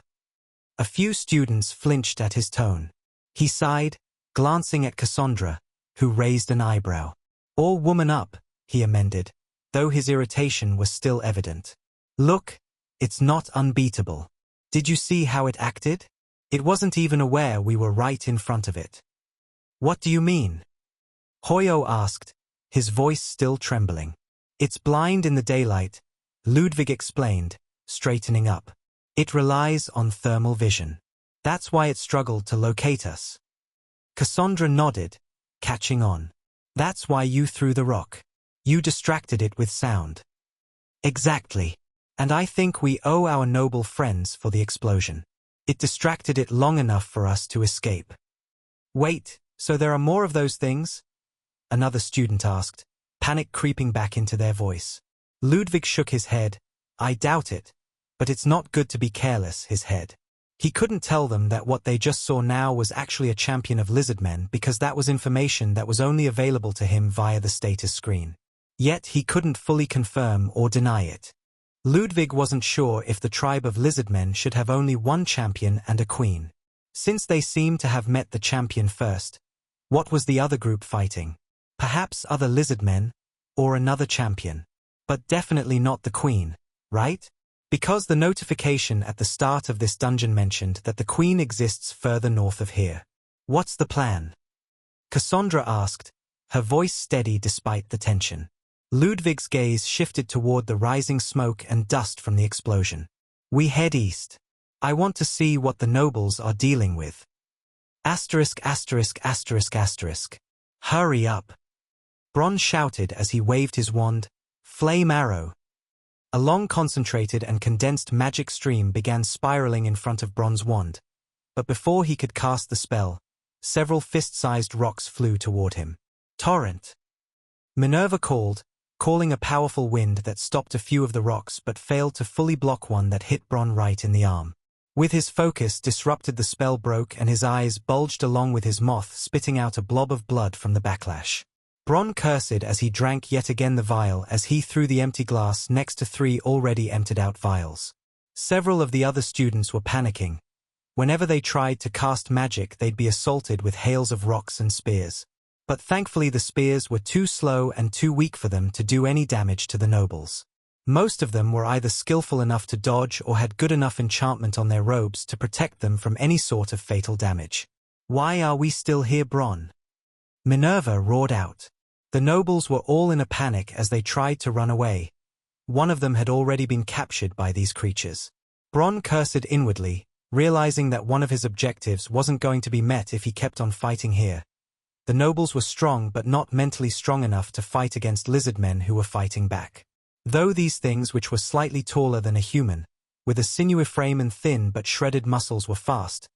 A few students flinched at his tone. He sighed, glancing at Cassandra, who raised an eyebrow. "Or woman up," he amended, though his irritation was still evident. "Look, it's not unbeatable. Did you see how it acted? It wasn't even aware we were right in front of it." "What do you mean?" Hoyo asked, his voice still trembling. "It's blind in the daylight," Ludwig explained, straightening up. "It relies on thermal vision. That's why it struggled to locate us." Cassandra nodded, catching on. "That's why you threw the rock. You distracted it with sound." "Exactly. And I think we owe our noble friends for the explosion. It distracted it long enough for us to escape." "Wait, so there are more of those things?" another student asked, panic creeping back into their voice. Ludwig shook his head. "I doubt it, but it's not good to be careless," his head. He couldn't tell them that what they just saw now was actually a champion of lizardmen because that was information that was only available to him via the status screen. Yet he couldn't fully confirm or deny it. Ludwig wasn't sure if the tribe of lizardmen should have only one champion and a queen. Since they seemed to have met the champion first, what was the other group fighting? Perhaps other lizardmen, or another champion. But definitely not the queen, right? Because the notification at the start of this dungeon mentioned that the queen exists further north of here. "What's the plan?" Cassandra asked, her voice steady despite the tension. Ludwig's gaze shifted toward the rising smoke and dust from the explosion. "We head east. I want to see what the nobles are dealing with." Asterisk asterisk asterisk asterisk. "Hurry up." Bron shouted as he waved his wand. Flame arrow. A long concentrated and condensed magic stream began spiraling in front of Bron's wand, but before he could cast the spell, several fist-sized rocks flew toward him. "Torrent!" Minerva called, calling a powerful wind that stopped a few of the rocks but failed to fully block one that hit Bron right in the arm. With his focus disrupted, the spell broke and his eyes bulged along with his moth spitting out a blob of blood from the backlash. Bron cursed as he drank yet again the vial as he threw the empty glass next to 3 already emptied out vials. Several of the other students were panicking. Whenever they tried to cast magic, they'd be assaulted with hails of rocks and spears. But thankfully the spears were too slow and too weak for them to do any damage to the nobles. Most of them were either skillful enough to dodge or had good enough enchantment on their robes to protect them from any sort of fatal damage. "Why are we still here, Bronn?" Minerva roared out. The nobles were all in a panic as they tried to run away. One of them had already been captured by these creatures. Bronn cursed inwardly, realizing that one of his objectives wasn't going to be met if he kept on fighting here. The nobles were strong but not mentally strong enough to fight against lizard men who were fighting back. Though these things, which were slightly taller than a human, with a sinewy frame and thin but shredded muscles, were fast,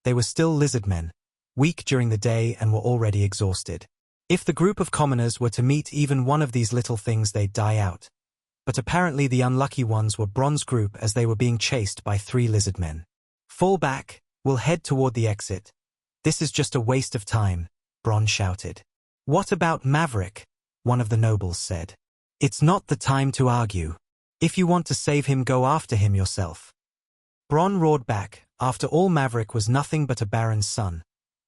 they were still lizard men, weak during the day and were already exhausted. If the group of commoners were to meet even one of these little things, they'd die out. But apparently the unlucky ones were Bronn's group, as they were being chased by 3 lizard men. "Fall back, we'll head toward the exit. This is just a waste of time," Bronn shouted. "What about Maverick?" one of the nobles said. "It's not the time to argue. If you want to save him, go after him yourself." Bronn roared back. After all, Maverick was nothing but a baron's son.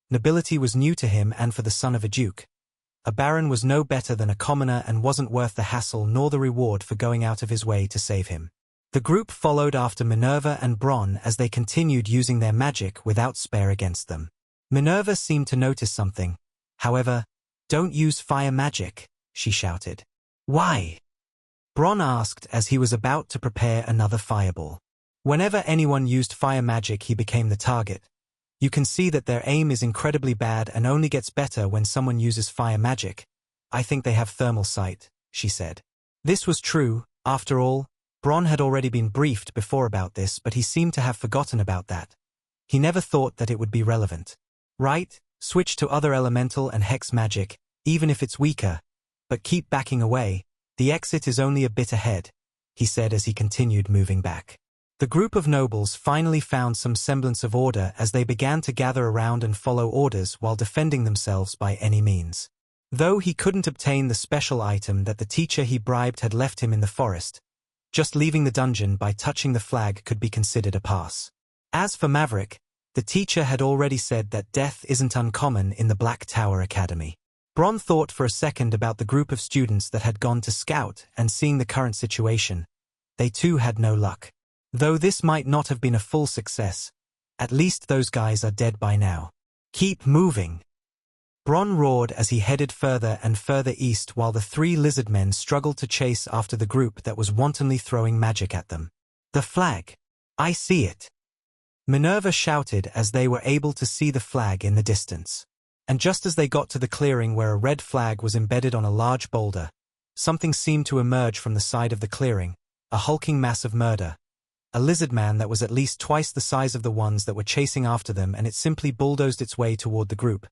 Nobility was new to him, and for the son of a duke, a baron was no better than a commoner and wasn't worth the hassle nor the reward for going out of his way to save him. The group followed after Minerva and Bronn as they continued using their magic without spare against them. Minerva seemed to notice something. However, "Don't use fire magic," she shouted. "Why?" Bronn asked as he was about to prepare another fireball. Whenever anyone used fire magic, he became the target. You can see that their aim is incredibly bad and only gets better when someone uses fire magic. "I think they have thermal sight," she said. This was true. After all, Bronn had already been briefed before about this, but he seemed to have forgotten about that. He never thought that it would be relevant. "Right, switch to other elemental and hex magic, even if it's weaker. But keep backing away. The exit is only a bit ahead," he said as he continued moving back. The group of nobles finally found some semblance of order as they began to gather around and follow orders while defending themselves by any means. Though he couldn't obtain the special item that the teacher he bribed had left him in the forest, just leaving the dungeon by touching the flag could be considered a pass. As for Maverick, the teacher had already said that death isn't uncommon in the Black Tower Academy. Bronn thought for a second about the group of students that had gone to scout, and seeing the current situation, they too had no luck. Though this might not have been a full success, at least those guys are dead by now. "Keep moving!" Bronn roared as he headed further and further east while the 3 lizard men struggled to chase after the group that was wantonly throwing magic at them. "The flag! I see it!" Minerva shouted as they were able to see the flag in the distance. And just as they got to the clearing where a red flag was embedded on a large boulder, something seemed to emerge from the side of the clearing, a hulking mass of murder. A lizard man that was at least twice the size of the ones that were chasing after them, and it simply bulldozed its way toward the group,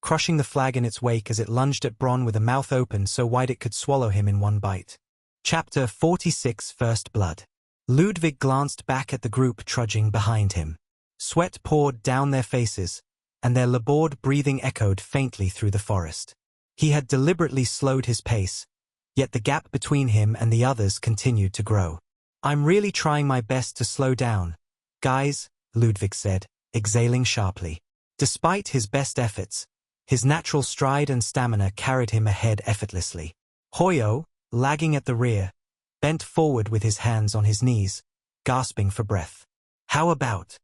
crushing the flag in its wake as it lunged at Bronn with a mouth open so wide it could swallow him in one bite. Chapter 46 First Blood. Ludwig glanced back at the group trudging behind him. Sweat poured down their faces, and their labored breathing echoed faintly through the forest. He had deliberately slowed his pace, yet the gap between him and the others continued to grow. "I'm really trying my best to slow down, guys," Ludwig said, exhaling sharply. Despite his best efforts, his natural stride and stamina carried him ahead effortlessly. Hoyo, lagging at the rear, bent forward with his hands on his knees, gasping for breath. "How about?"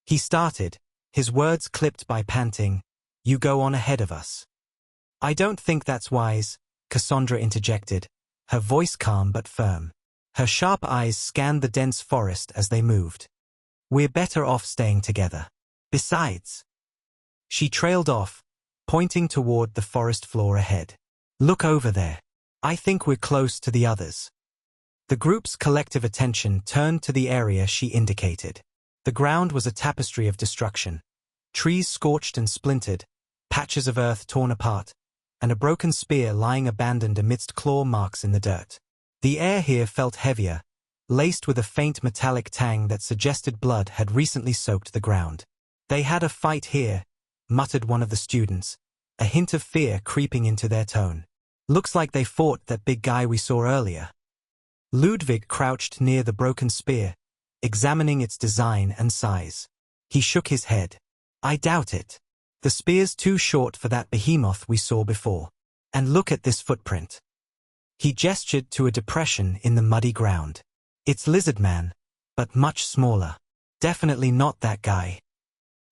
he started, his words clipped by panting, "You go on ahead of us." "I don't think that's wise," Cassandra interjected, her voice calm but firm. Her sharp eyes scanned the dense forest as they moved. "We're better off staying together. Besides," she trailed off, pointing toward the forest floor ahead. "Look over there. I think we're close to the others." The group's collective attention turned to the area she indicated. The ground was a tapestry of destruction. Trees scorched and splintered, patches of earth torn apart, and a broken spear lying abandoned amidst claw marks in the dirt. The air here felt heavier, laced with a faint metallic tang that suggested blood had recently soaked the ground. "They had a fight here," muttered one of the students, a hint of fear creeping into their tone. "Looks like they fought that big guy we saw earlier." Ludwig crouched near the broken spear, examining its design and size. He shook his head. I doubt it. The spear's too short for that behemoth we saw before. And look at this footprint. He gestured to a depression in the muddy ground. It's Lizardman, but much smaller. Definitely not that guy.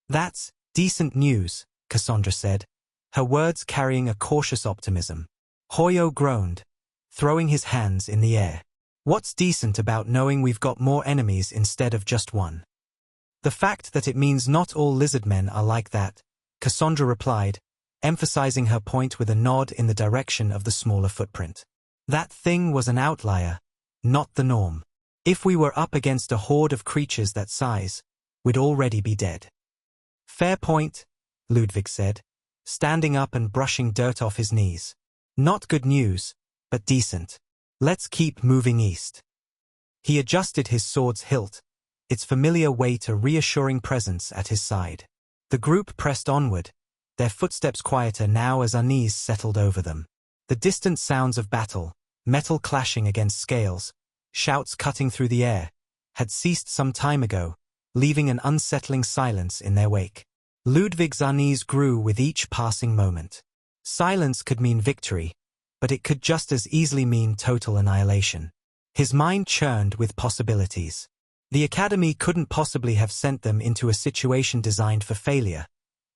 That's decent news, Cassandra said, her words carrying a cautious optimism. Hoyo groaned, throwing his hands in the air. What's decent about knowing we've got more enemies instead of just one? The fact that it means not all lizardmen are like that, Cassandra replied, emphasizing her point with a nod in the direction of the smaller footprint. That thing was an outlier, not the norm. If we were up against a horde of creatures that size, we'd already be dead. Fair point, Ludwig said, standing up and brushing dirt off his knees. Not good news, but decent. Let's keep moving east. He adjusted his sword's hilt, its familiar weight a reassuring presence at his side. The group pressed onward, their footsteps quieter now as unease settled over them. The distant sounds of battle, metal clashing against scales, shouts cutting through the air, had ceased some time ago, leaving an unsettling silence in their wake. Ludwig's unease grew with each passing moment. Silence could mean victory, but it could just as easily mean total annihilation. His mind churned with possibilities. The Academy couldn't possibly have sent them into a situation designed for failure.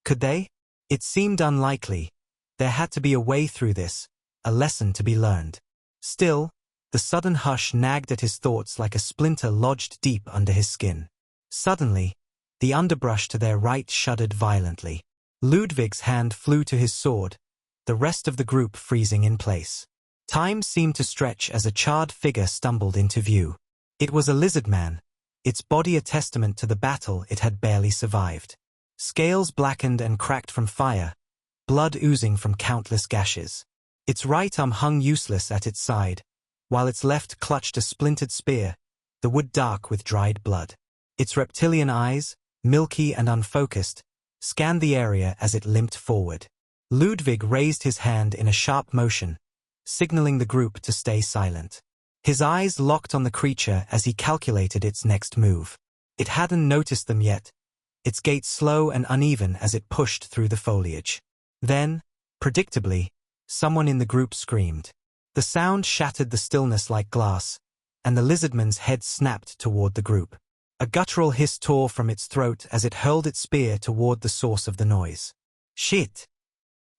Could they? It seemed unlikely. There had to be a way through this, a lesson to be learned. Still, the sudden hush nagged at his thoughts like a splinter lodged deep under his skin. Suddenly, the underbrush to their right shuddered violently. Ludwig's hand flew to his sword, the rest of the group freezing in place. Time seemed to stretch as a charred figure stumbled into view. It was a lizardman, its body a testament to the battle it had barely survived. Scales blackened and cracked from fire, blood oozing from countless gashes. Its right arm hung useless at its side, while its left clutched a splintered spear, the wood dark with dried blood. Its reptilian eyes, milky and unfocused, scanned the area as it limped forward. Ludwig raised his hand in a sharp motion, signaling the group to stay silent. His eyes locked on the creature as he calculated its next move. It hadn't noticed them yet, its gait slow and uneven as it pushed through the foliage. Then, predictably, someone in the group screamed. The sound shattered the stillness like glass, and the lizardman's head snapped toward the group. A guttural hiss tore from its throat as it hurled its spear toward the source of the noise. Shit!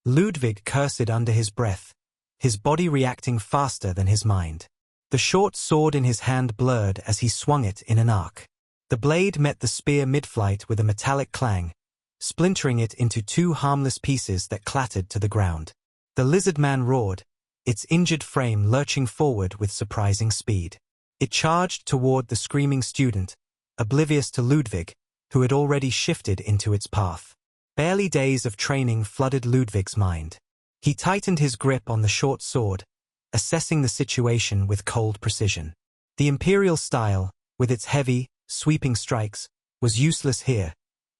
Ludwig cursed under his breath, his body reacting faster than his mind. The short sword in his hand blurred as he swung it in an arc. The blade met the spear mid-flight with a metallic clang, splintering it into two harmless pieces that clattered to the ground. The lizardman roared, its injured frame lurching forward with surprising speed. It charged toward the screaming student, oblivious to Ludwig, who had already shifted into its path. Barely days of training flooded Ludwig's mind. He tightened his grip on the short sword, assessing the situation with cold precision. The imperial style, with its heavy, sweeping strikes, was useless here.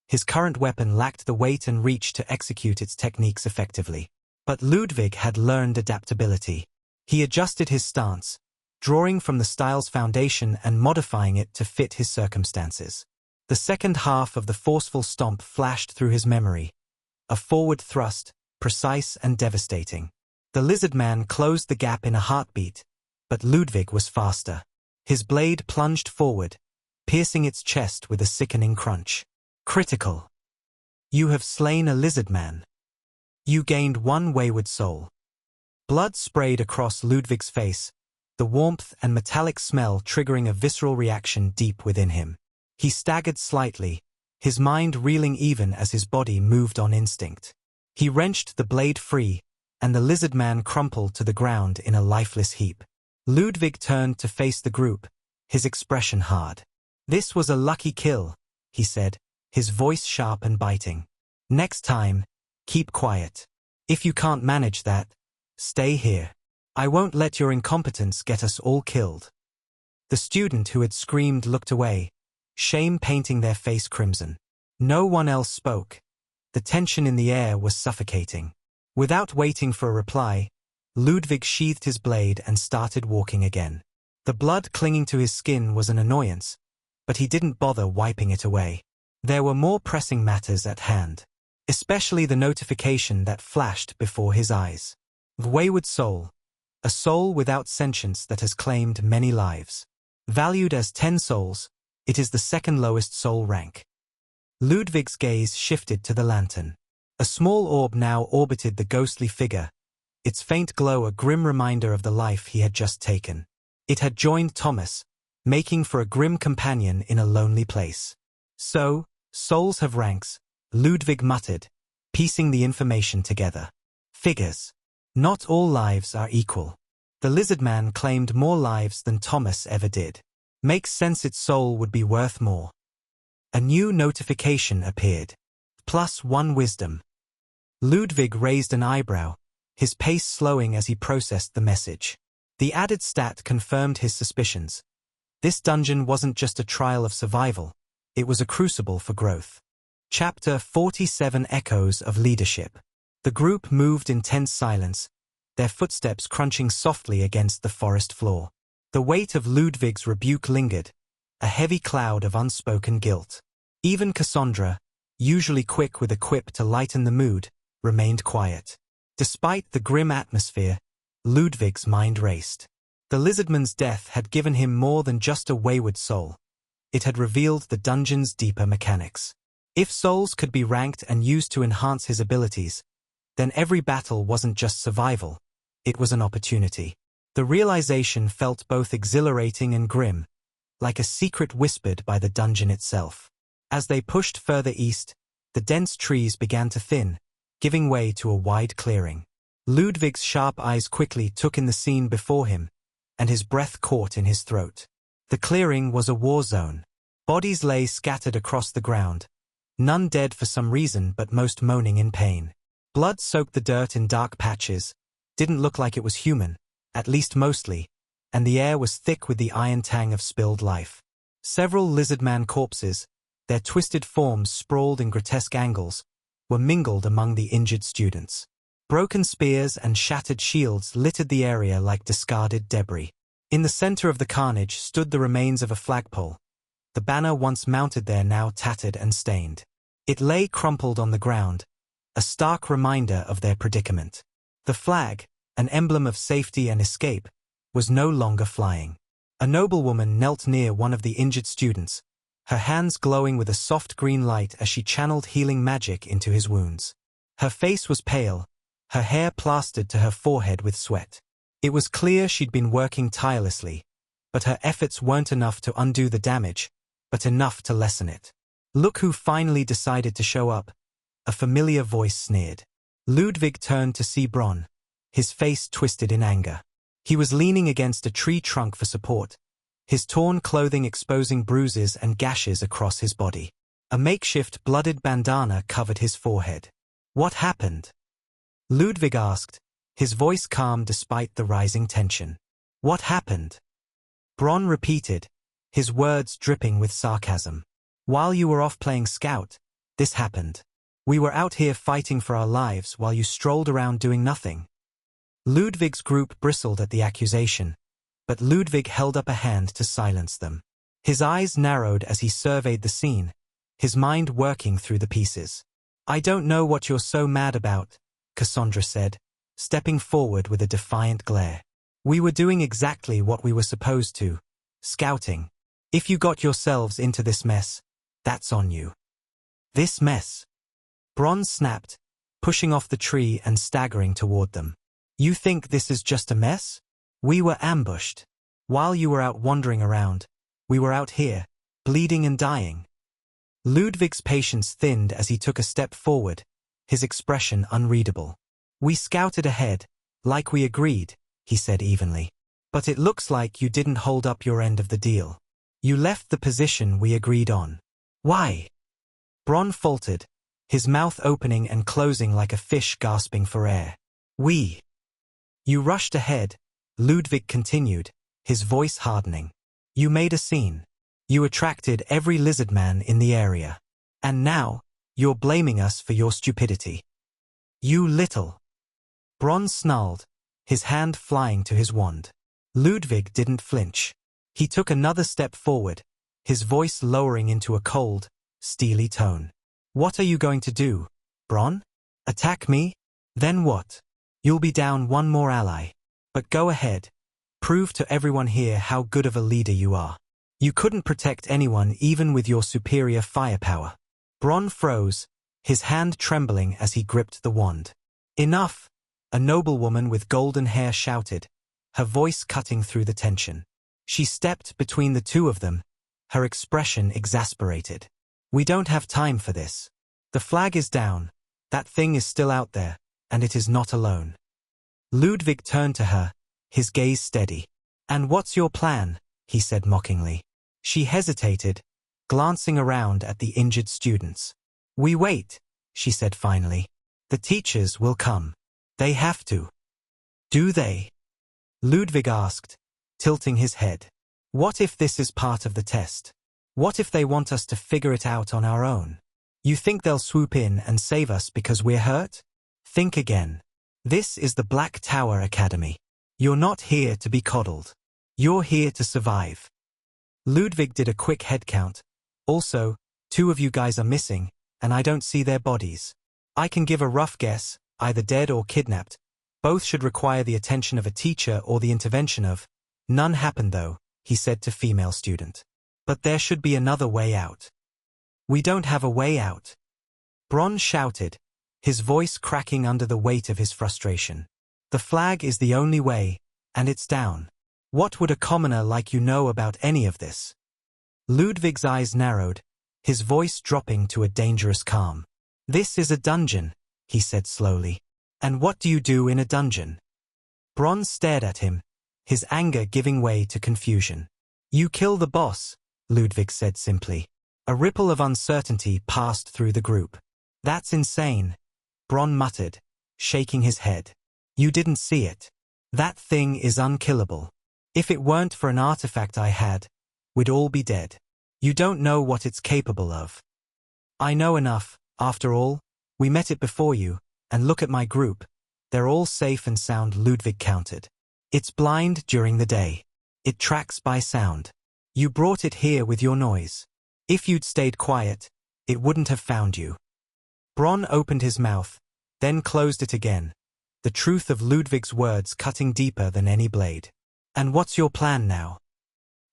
His current weapon lacked the weight and reach to execute its techniques effectively. But Ludwig had learned adaptability. He adjusted his stance, drawing from the style's foundation and modifying it to fit his circumstances. The second half of the forceful stomp flashed through his memory, a forward thrust, precise and devastating. The lizardman closed the gap in a heartbeat, but Ludwig was faster. His blade plunged forward, piercing its chest with a sickening crunch. Critical. You have slain a lizardman. You gained one wayward soul. Blood sprayed across Ludwig's face, the warmth and metallic smell triggering a visceral reaction deep within him. He staggered slightly, his mind reeling even as his body moved on instinct. He wrenched the blade free, and the lizardman crumpled to the ground in a lifeless heap. Ludwig turned to face the group, his expression hard. This was a lucky kill, he said, his voice sharp and biting. Next time, keep quiet. If you can't manage that, stay here. I won't let your incompetence get us all killed. The student who had screamed looked away, shame painting their face crimson. No one else spoke. The tension in the air was suffocating. Without waiting for a reply, Ludwig sheathed his blade and started walking again. The blood clinging to his skin was an annoyance, but he didn't bother wiping it away. There were more pressing matters at hand, especially the notification that flashed before his eyes. Wayward soul, a soul without sentience that has claimed many lives. Valued as 10 souls, it is the second lowest soul rank. Ludwig's gaze shifted to the lantern. A small orb now orbited the ghostly figure, its faint glow a grim reminder of the life he had just taken. It had joined Thomas, making for a grim companion in a lonely place. So, souls have ranks, Ludwig muttered, piecing the information together. Figures. Not all lives are equal. The lizard man claimed more lives than Thomas ever did. Makes sense its soul would be worth more. A new notification appeared. +1 wisdom. Ludwig raised an eyebrow, his pace slowing as he processed the message. The added stat confirmed his suspicions. This dungeon wasn't just a trial of survival, it was a crucible for growth. Chapter 47 Echoes of Leadership. The group moved in tense silence, their footsteps crunching softly against the forest floor. The weight of Ludwig's rebuke lingered, a heavy cloud of unspoken guilt. Even Cassandra, usually quick with a quip to lighten the mood, remained quiet. Despite the grim atmosphere, Ludwig's mind raced. The lizardman's death had given him more than just a wayward soul. It had revealed the dungeon's deeper mechanics. If souls could be ranked and used to enhance his abilities, then every battle wasn't just survival, it was an opportunity. The realization felt both exhilarating and grim, like a secret whispered by the dungeon itself. As they pushed further east, the dense trees began to thin, giving way to a wide clearing. Ludwig's sharp eyes quickly took in the scene before him, and his breath caught in his throat. The clearing was a war zone. Bodies lay scattered across the ground, none dead for some reason but most moaning in pain. Blood soaked the dirt in dark patches, didn't look like it was human, at least mostly, and the air was thick with the iron tang of spilled life. Several lizardman corpses, their twisted forms sprawled in grotesque angles, were mingled among the injured students. Broken spears and shattered shields littered the area like discarded debris. In the center of the carnage stood the remains of a flagpole, the banner once mounted there now tattered and stained. It lay crumpled on the ground, a stark reminder of their predicament. The flag, an emblem of safety and escape, was no longer flying. A noblewoman knelt near one of the injured students, her hands glowing with a soft green light as she channeled healing magic into his wounds. Her face was pale, her hair plastered to her forehead with sweat. It was clear she'd been working tirelessly, but her efforts weren't enough to undo the damage, but enough to lessen it. Look who finally decided to show up, a familiar voice sneered. Ludwig turned to see Bronn, his face twisted in anger. He was leaning against a tree trunk for support, his torn clothing exposing bruises and gashes across his body. A makeshift blooded bandana covered his forehead. What happened? Ludwig asked, his voice calm despite the rising tension. What happened? Bronn repeated, his words dripping with sarcasm. While you were off playing scout, this happened. We were out here fighting for our lives while you strolled around doing nothing. Ludwig's group bristled at the accusation, but Ludwig held up a hand to silence them. His eyes narrowed as he surveyed the scene, his mind working through the pieces. I don't know what you're so mad about, Cassandra said, stepping forward with a defiant glare. We were doing exactly what we were supposed to, scouting. If you got yourselves into this mess, that's on you. This mess? Bronn snapped, pushing off the tree and staggering toward them. You think this is just a mess? We were ambushed. While you were out wandering around, we were out here, bleeding and dying. Ludwig's patience thinned as he took a step forward, his expression unreadable. We scouted ahead, like we agreed, he said evenly. But it looks like you didn't hold up your end of the deal. You left the position we agreed on. Why? Bronn faltered, his mouth opening and closing like a fish gasping for air. You rushed ahead, Ludwig continued, his voice hardening. You made a scene. You attracted every lizard man in the area. And now, you're blaming us for your stupidity. You little. Bronn snarled, his hand flying to his wand. Ludwig didn't flinch. He took another step forward, his voice lowering into a cold, steely tone. What are you going to do, Bron? Attack me? Then what? You'll be down one more ally. But go ahead. Prove to everyone here how good of a leader you are. You couldn't protect anyone even with your superior firepower. Bron froze, his hand trembling as he gripped the wand. Enough! A noblewoman with golden hair shouted, her voice cutting through the tension. She stepped between the two of them, her expression exasperated. We don't have time for this. The flag is down, that thing is still out there, and it is not alone. Ludwig turned to her, his gaze steady. And what's your plan? He said mockingly. She hesitated, glancing around at the injured students. We wait, she said finally. The teachers will come. They have to. Do they? Ludwig asked, tilting his head. What if this is part of the test? What if they want us to figure it out on our own? You think they'll swoop in and save us because we're hurt? Think again. This is the Black Tower Academy. You're not here to be coddled. You're here to survive. Ludwig did a quick head count. Also, 2 of you guys are missing, and I don't see their bodies. I can give a rough guess, either dead or kidnapped. Both should require the attention of a teacher or the intervention of. None happened though, he said to female student. But there should be another way out. We don't have a way out. Bron shouted, his voice cracking under the weight of his frustration. The flag is the only way, and it's down. What would a commoner like you know about any of this? Ludwig's eyes narrowed, his voice dropping to a dangerous calm. This is a dungeon, he said slowly. And what do you do in a dungeon? Bron stared at him, his anger giving way to confusion. You kill the boss, Ludwig said simply. A ripple of uncertainty passed through the group. That's insane, Bron muttered, shaking his head. You didn't see it. That thing is unkillable. If it weren't for an artifact I had, we'd all be dead. You don't know what it's capable of. I know enough, after all. We met it before you, and look at my group. They're all safe and sound, Ludwig countered. It's blind during the day. It tracks by sound. You brought it here with your noise. If you'd stayed quiet, it wouldn't have found you. Bron opened his mouth, then closed it again, the truth of Ludwig's words cutting deeper than any blade. And what's your plan now?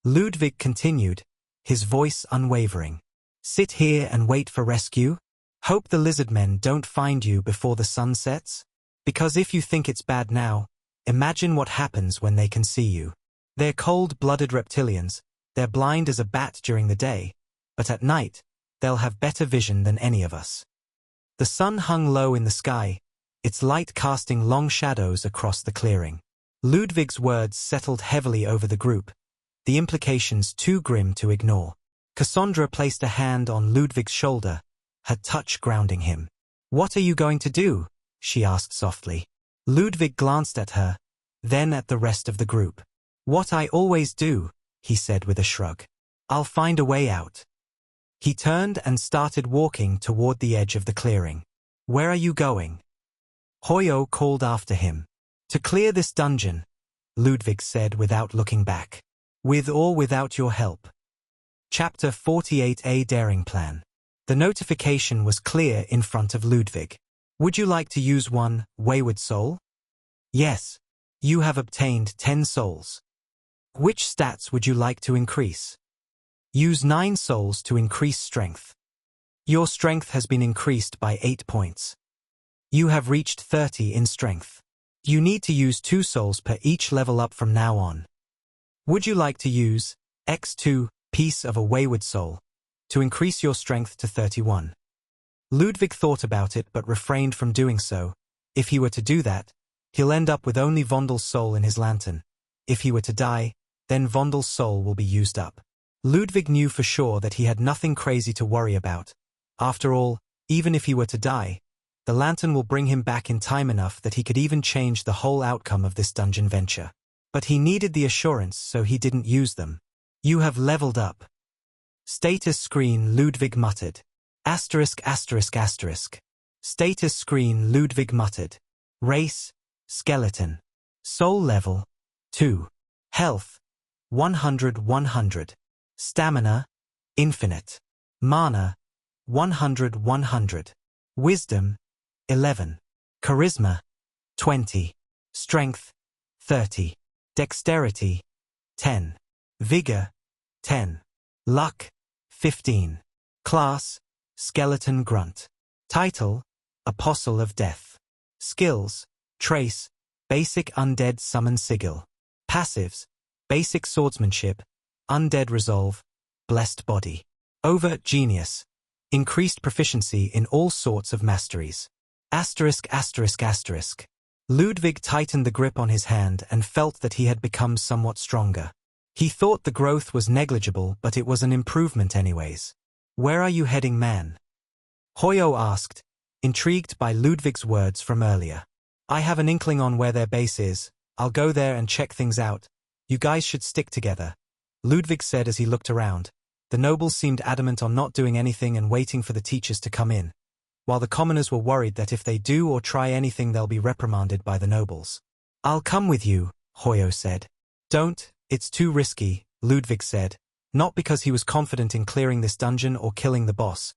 Ludwig continued, his voice unwavering. Sit here and wait for rescue? Hope the lizard men don't find you before the sun sets? Because if you think it's bad now, imagine what happens when they can see you. They're cold-blooded reptilians, they're blind as a bat during the day, but at night, they'll have better vision than any of us. The sun hung low in the sky, its light casting long shadows across the clearing. Ludwig's words settled heavily over the group, the implications too grim to ignore. Cassandra placed a hand on Ludwig's shoulder, her touch grounding him. What are you going to do? She asked softly. Ludwig glanced at her, then at the rest of the group. What I always do, he said with a shrug. I'll find a way out. He turned and started walking toward the edge of the clearing. Where are you going? Hoyo called after him. To clear this dungeon, Ludwig said without looking back. With or without your help. Chapter 48A Daring Plan. The notification was clear in front of Ludwig. Would you like to use one, wayward soul? Yes. You have obtained 10 souls. Which stats would you like to increase? Use 9 souls to increase strength. Your strength has been increased by 8 points. You have reached 30 in strength. You need to use 2 souls per each level up from now on. Would you like to use X2, piece of a wayward soul, to increase your strength to 31? Ludwig thought about it but refrained from doing so. If he were to do that, he'll end up with only Vondel's soul in his lantern. If he were to die, then Vondel's soul will be used up. Ludwig knew for sure that he had nothing crazy to worry about. After all, even if he were to die, the lantern will bring him back in time enough that he could even change the whole outcome of this dungeon venture. But he needed the assurance, so he didn't use them. You have leveled up. Status screen, Ludwig muttered. Asterisk asterisk asterisk. Status screen, Ludwig muttered. Race, skeleton. Soul level, 2. Health, 100. Stamina, infinite. Mana, 100. Wisdom, 11. Charisma, 20. Strength, 30. Dexterity, 10. Vigor, 10. Luck, 15. Class, skeleton grunt. Title, Apostle of Death. Skills, Trace, basic undead summon sigil. Passives, basic swordsmanship, undead resolve, blessed body. Overt genius, increased proficiency in all sorts of masteries. Asterisk. Ludwig tightened the grip on his hand and felt that he had become somewhat stronger. He thought the growth was negligible, but it was an improvement anyways. Where are you heading, man? Hoyo asked, intrigued by Ludwig's words from earlier. I have an inkling on where their base is. I'll go there and check things out. You guys should stick together, Ludwig said as he looked around. The nobles seemed adamant on not doing anything and waiting for the teachers to come in, while the commoners were worried that if they do or try anything they'll be reprimanded by the nobles. I'll come with you, Hoyo said. Don't, it's too risky, Ludwig said, not because he was confident in clearing this dungeon or killing the boss,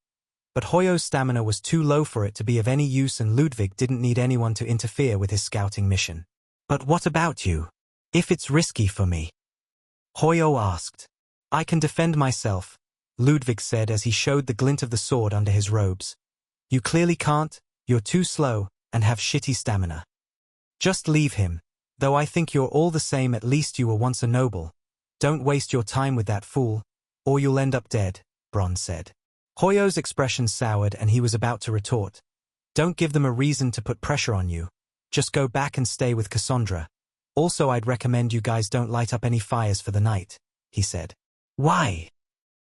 but Hoyo's stamina was too low for it to be of any use and Ludwig didn't need anyone to interfere with his scouting mission. But what about you? If it's risky for me? Hoyo asked. I can defend myself, Ludwig said as he showed the glint of the sword under his robes. You clearly can't, you're too slow, and have shitty stamina. Just leave him, though I think you're all the same, at least you were once a noble. Don't waste your time with that fool, or you'll end up dead, Bron said. Hoyo's expression soured and he was about to retort. Don't give them a reason to put pressure on you. Just go back and stay with Cassandra. Also, I'd recommend you guys don't light up any fires for the night, he said. Why?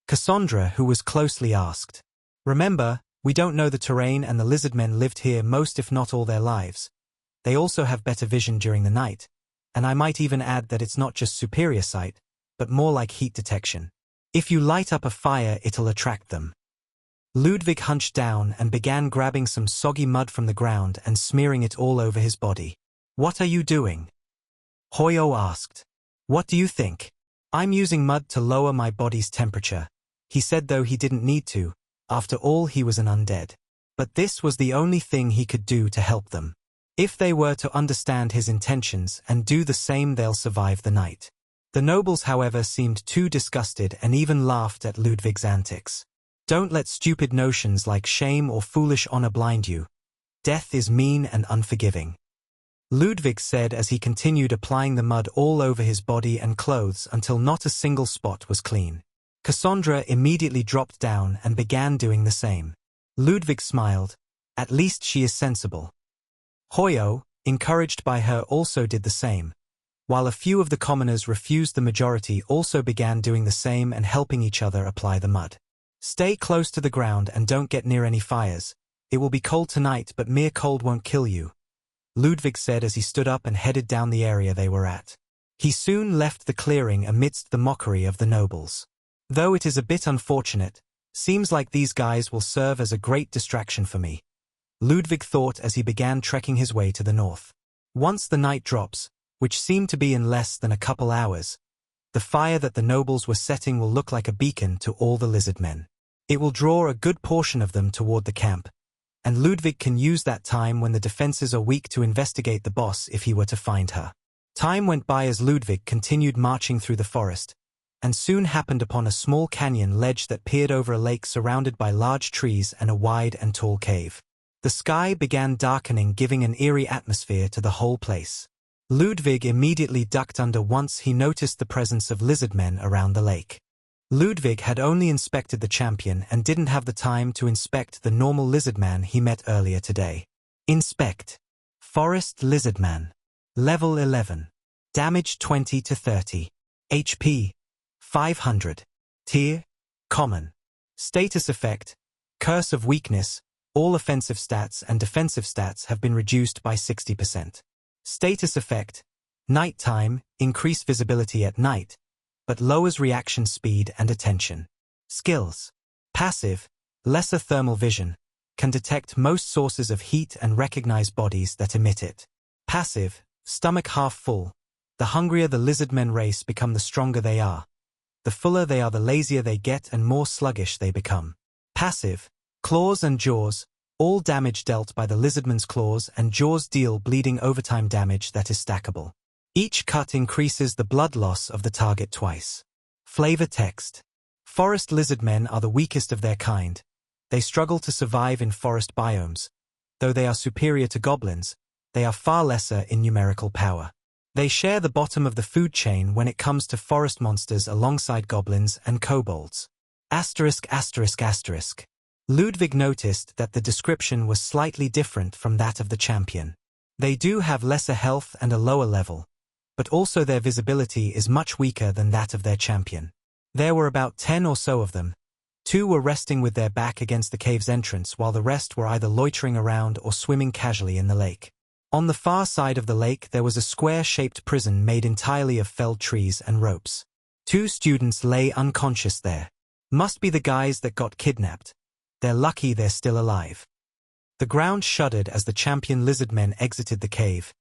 Cassandra, who was closely asked. Remember, we don't know the terrain and the lizardmen lived here most if not all their lives. They also have better vision during the night, and I might even add that it's not just superior sight, but more like heat detection. If you light up a fire, it'll attract them. Ludwig hunched down and began grabbing some soggy mud from the ground and smearing it all over his body. What are you doing? Hoyo asked. What do you think? I'm using mud to lower my body's temperature, he said, though he didn't need to. After all, he was an undead. But this was the only thing he could do to help them. If they were to understand his intentions and do the same, they'll survive the night. The nobles, however, seemed too disgusted and even laughed at Ludwig's antics. Don't let stupid notions like shame or foolish honor blind you. Death is mean and unforgiving, Ludwig said as he continued applying the mud all over his body and clothes until not a single spot was clean. Cassandra immediately dropped down and began doing the same. Ludwig smiled. At least she is sensible. Hoyo, encouraged by her, also did the same, while a few of the commoners refused. The majority also began doing the same and helping each other apply the mud. Stay close to the ground and don't get near any fires. It will be cold tonight, but mere cold won't kill you, Ludwig said as he stood up and headed down the area they were at. He soon left the clearing amidst the mockery of the nobles. Though it is a bit unfortunate, seems like these guys will serve as a great distraction for me, Ludwig thought as he began trekking his way to the north. Once the night drops, which seemed to be in less than a couple hours, the fire that the nobles were setting will look like a beacon to all the lizard men. It will draw a good portion of them toward the camp, and Ludwig can use that time when the defenses are weak to investigate the boss if he were to find her. Time went by as Ludwig continued marching through the forest, and soon happened upon a small canyon ledge that peered over a lake surrounded by large trees and a wide and tall cave. The sky began darkening, giving an eerie atmosphere to the whole place. Ludwig immediately ducked under once he noticed the presence of lizardmen around the lake. Ludwig had only inspected the champion and didn't have the time to inspect the normal lizardman he met earlier today. Inspect. Forest Lizardman. Level 11. Damage 20 to 30. HP. 500. Tier. Common. Status effect. Curse of Weakness. All offensive stats and defensive stats have been reduced by 60%. Status effect. Nighttime. Increase visibility at night, but lowers reaction speed and attention. Skills. Passive. Lesser thermal vision. Can detect most sources of heat and recognize bodies that emit it. Passive. Stomach half full. The hungrier the lizardmen race become, the stronger they are. The fuller they are, the lazier they get and more sluggish they become. Passive. Claws and jaws. All damage dealt by the lizardman's claws and jaws deal bleeding overtime damage that is stackable. Each cut increases the blood loss of the target twice. Flavor text. Forest lizardmen are the weakest of their kind. They struggle to survive in forest biomes. Though they are superior to goblins, they are far lesser in numerical power. They share the bottom of the food chain when it comes to forest monsters alongside goblins and kobolds. Asterisk. Ludwig noticed that the description was slightly different from that of the champion. They do have lesser health and a lower level, but also their visibility is much weaker than that of their champion. There were about 10 or so of them. 2 were resting with their back against the cave's entrance while the rest were either loitering around or swimming casually in the lake. On the far side of the lake there was a square-shaped prison made entirely of felled trees and ropes. 2 students lay unconscious there. Must be the guys that got kidnapped. They're lucky they're still alive. The ground shuddered as the champion lizardmen exited the cave.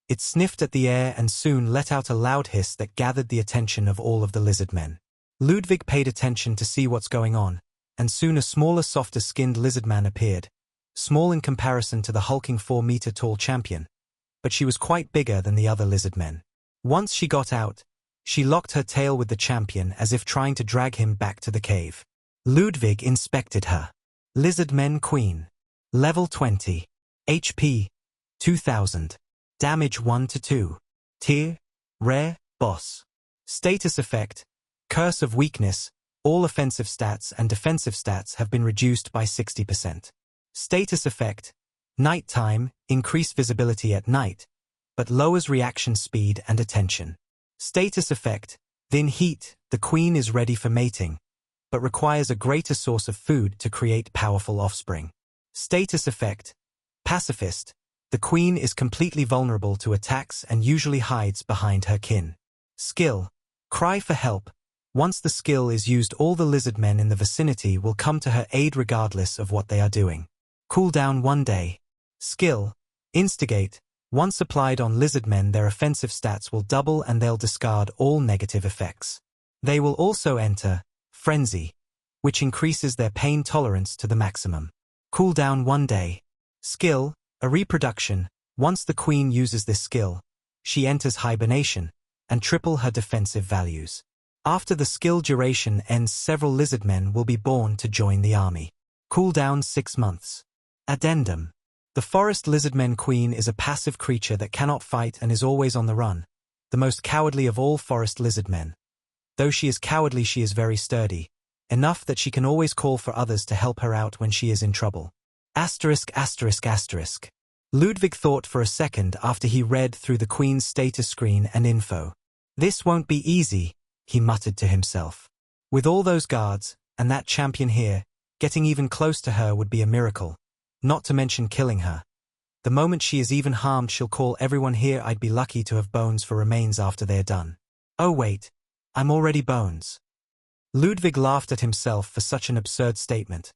It sniffed at the air and soon let out a loud hiss that gathered the attention of all of the lizardmen. Ludwig paid attention to see what's going on, and soon a smaller, softer-skinned lizardman appeared. Small in comparison to the hulking 4-meter-tall champion, but she was quite bigger than the other lizardmen. Once she got out, she locked her tail with the champion as if trying to drag him back to the cave. Ludwig inspected her. Lizardmen Queen. Level 20. HP. 2000. Damage 1 to 2. Tier. Rare. Boss. Status effect. Curse of Weakness. All offensive stats and defensive stats have been reduced by 60%. Status effect. Nighttime. Increased visibility at night, but lowers reaction speed and attention. Status effect. Thin heat. The queen is ready for mating, but requires a greater source of food to create powerful offspring. Status effect. Pacifist. The queen is completely vulnerable to attacks and usually hides behind her kin. Skill. Cry for help. Once the skill is used, all the lizardmen in the vicinity will come to her aid regardless of what they are doing. Cooldown 1 day. Skill. Instigate. Once applied on lizardmen, their offensive stats will double and they'll discard all negative effects. They will also enter Frenzy, which increases their pain tolerance to the maximum. Cooldown 1 day. Skill. A reproduction. Once the queen uses this skill, she enters hibernation and triple her defensive values. After the skill duration ends, several lizardmen will be born to join the army. Cooldown 6 months. Addendum. The forest lizardmen queen is a passive creature that cannot fight and is always on the run, the most cowardly of all forest lizardmen. Though she is cowardly, she is very sturdy, enough that she can always call for others to help her out when she is in trouble. Asterisk. Ludwig thought for a second after he read through the queen's status screen and info. This won't be easy, he muttered to himself. With all those guards, and that champion here, getting even close to her would be a miracle, not to mention killing her. The moment she is even harmed, she'll call everyone here. I'd be lucky to have bones for remains after they're done. Oh wait, I'm already bones. Ludwig laughed at himself for such an absurd statement.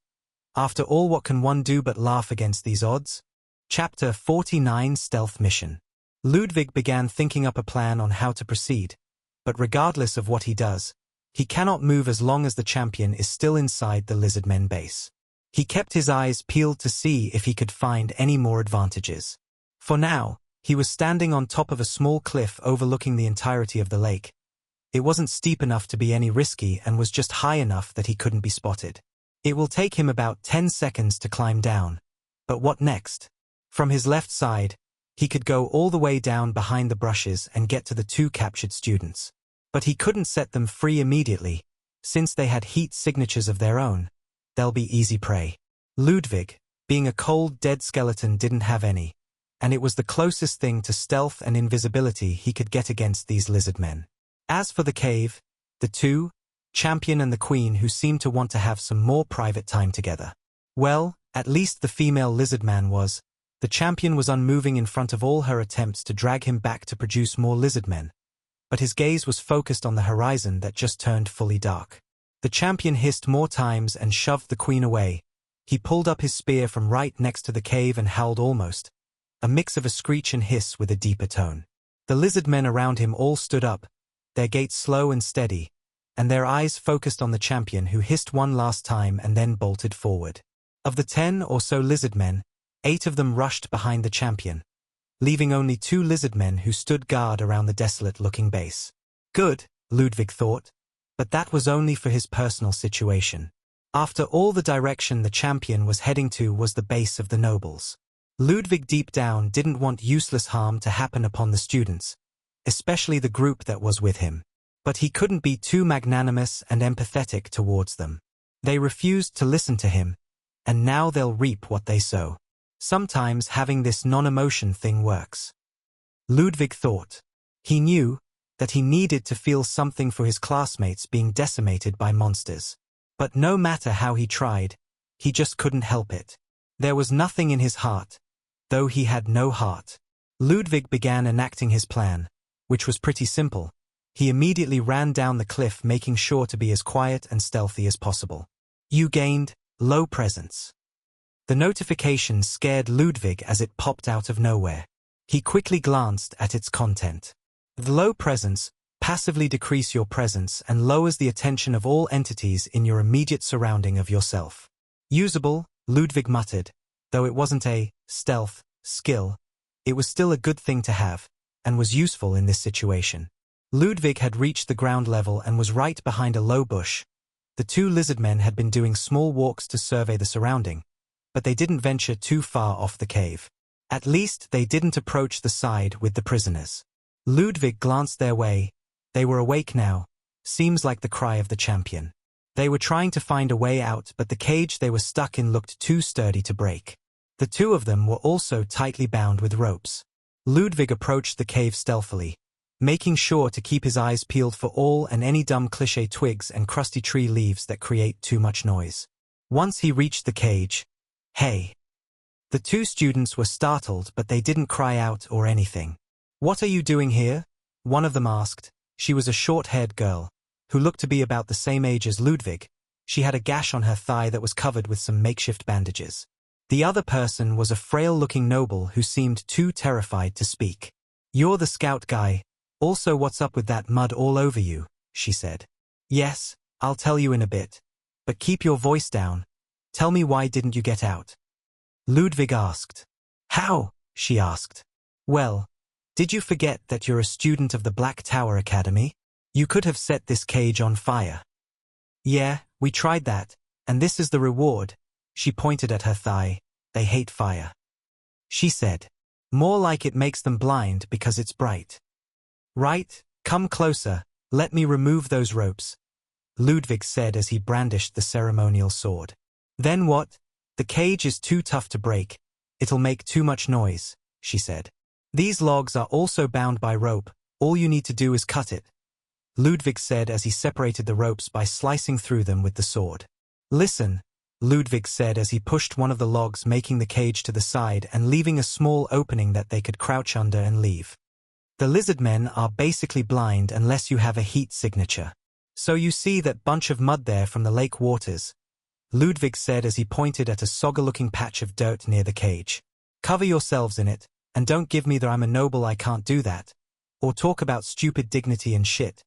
After all, what can one do but laugh against these odds? Chapter 49 Stealth Mission. Ludwig began thinking up a plan on how to proceed, but regardless of what he does, he cannot move as long as the champion is still inside the lizardmen base. He kept his eyes peeled to see if he could find any more advantages. For now, he was standing on top of a small cliff overlooking the entirety of the lake. It wasn't steep enough to be any risky and was just high enough that he couldn't be spotted. It will take him about 10 seconds to climb down. But what next? From his left side, he could go all the way down behind the brushes and get to the 2 captured students. But he couldn't set them free immediately. Since they had heat signatures of their own, they'll be easy prey. Ludwig, being a cold, dead skeleton, didn't have any, and it was the closest thing to stealth and invisibility he could get against these lizardmen. As for the cave, the 2, champion and the queen, who seemed to want to have some more private time together. Well, at least the female lizardman was. The champion was unmoving in front of all her attempts to drag him back to produce more lizardmen, but his gaze was focused on the horizon that just turned fully dark. The champion hissed more times and shoved the queen away. He pulled up his spear from right next to the cave and howled almost, a mix of a screech and hiss with a deeper tone. The lizardmen around him all stood up, their gait slow and steady, and their eyes focused on the champion, who hissed one last time and then bolted forward. Of the 10 or so lizard men, 8 of them rushed behind the champion, leaving only 2 lizard men who stood guard around the desolate-looking base. Good, Ludwig thought, but that was only for his personal situation. After all, the direction the champion was heading to was the base of the nobles. Ludwig deep down didn't want useless harm to happen upon the students, especially the group that was with him. But he couldn't be too magnanimous and empathetic towards them. They refused to listen to him, and now they'll reap what they sow. Sometimes having this non-emotion thing works. Ludwig thought. He knew that he needed to feel something for his classmates being decimated by monsters. But no matter how he tried, he just couldn't help it. There was nothing in his heart, though he had no heart. Ludwig began enacting his plan, which was pretty simple. He immediately ran down the cliff, making sure to be as quiet and stealthy as possible. You gained low presence. The notification scared Ludwig as it popped out of nowhere. He quickly glanced at its content. The low presence passively decrease your presence and lowers the attention of all entities in your immediate surrounding of yourself. Usable, Ludwig muttered. Though it wasn't a stealth skill, it was still a good thing to have, and was useful in this situation. Ludwig had reached the ground level and was right behind a low bush. The 2 lizard men had been doing small walks to survey the surrounding, but they didn't venture too far off the cave. At least they didn't approach the side with the prisoners. Ludwig glanced their way. They were awake now. Seems like the cry of the champion. They were trying to find a way out, but the cage they were stuck in looked too sturdy to break. The 2 of them were also tightly bound with ropes. Ludwig approached the cave stealthily, making sure to keep his eyes peeled for all and any dumb cliché twigs and crusty tree leaves that create too much noise. Once he reached the cage, "Hey!" The 2 students were startled, but they didn't cry out or anything. "What are you doing here?" one of them asked. She was a short-haired girl, who looked to be about the same age as Ludwig. She had a gash on her thigh that was covered with some makeshift bandages. The other person was a frail-looking noble who seemed too terrified to speak. "You're the scout guy. Also, what's up with that mud all over you?" she said. "Yes, I'll tell you in a bit. But keep your voice down. Tell me, why didn't you get out?" Ludwig asked. "How?" she asked. "Well, did you forget that you're a student of the Black Tower Academy? You could have set this cage on fire." "Yeah, we tried that, and this is the reward." She pointed at her thigh. "They hate fire," she said. "More like it makes them blind because it's bright." "Right, come closer, let me remove those ropes," Ludwig said as he brandished the ceremonial sword. "Then what? The cage is too tough to break. It'll make too much noise," she said. "These logs are also bound by rope. All you need to do is cut it," Ludwig said as he separated the ropes by slicing through them with the sword. "Listen," Ludwig said as he pushed one of the logs, making the cage to the side and leaving a small opening that they could crouch under and leave. "The lizard men are basically blind unless you have a heat signature. So you see that bunch of mud there from the lake waters," Ludwig said as he pointed at a soggy-looking patch of dirt near the cage. "Cover yourselves in it, and don't give me that I'm a noble, I can't do that. Or talk about stupid dignity and shit.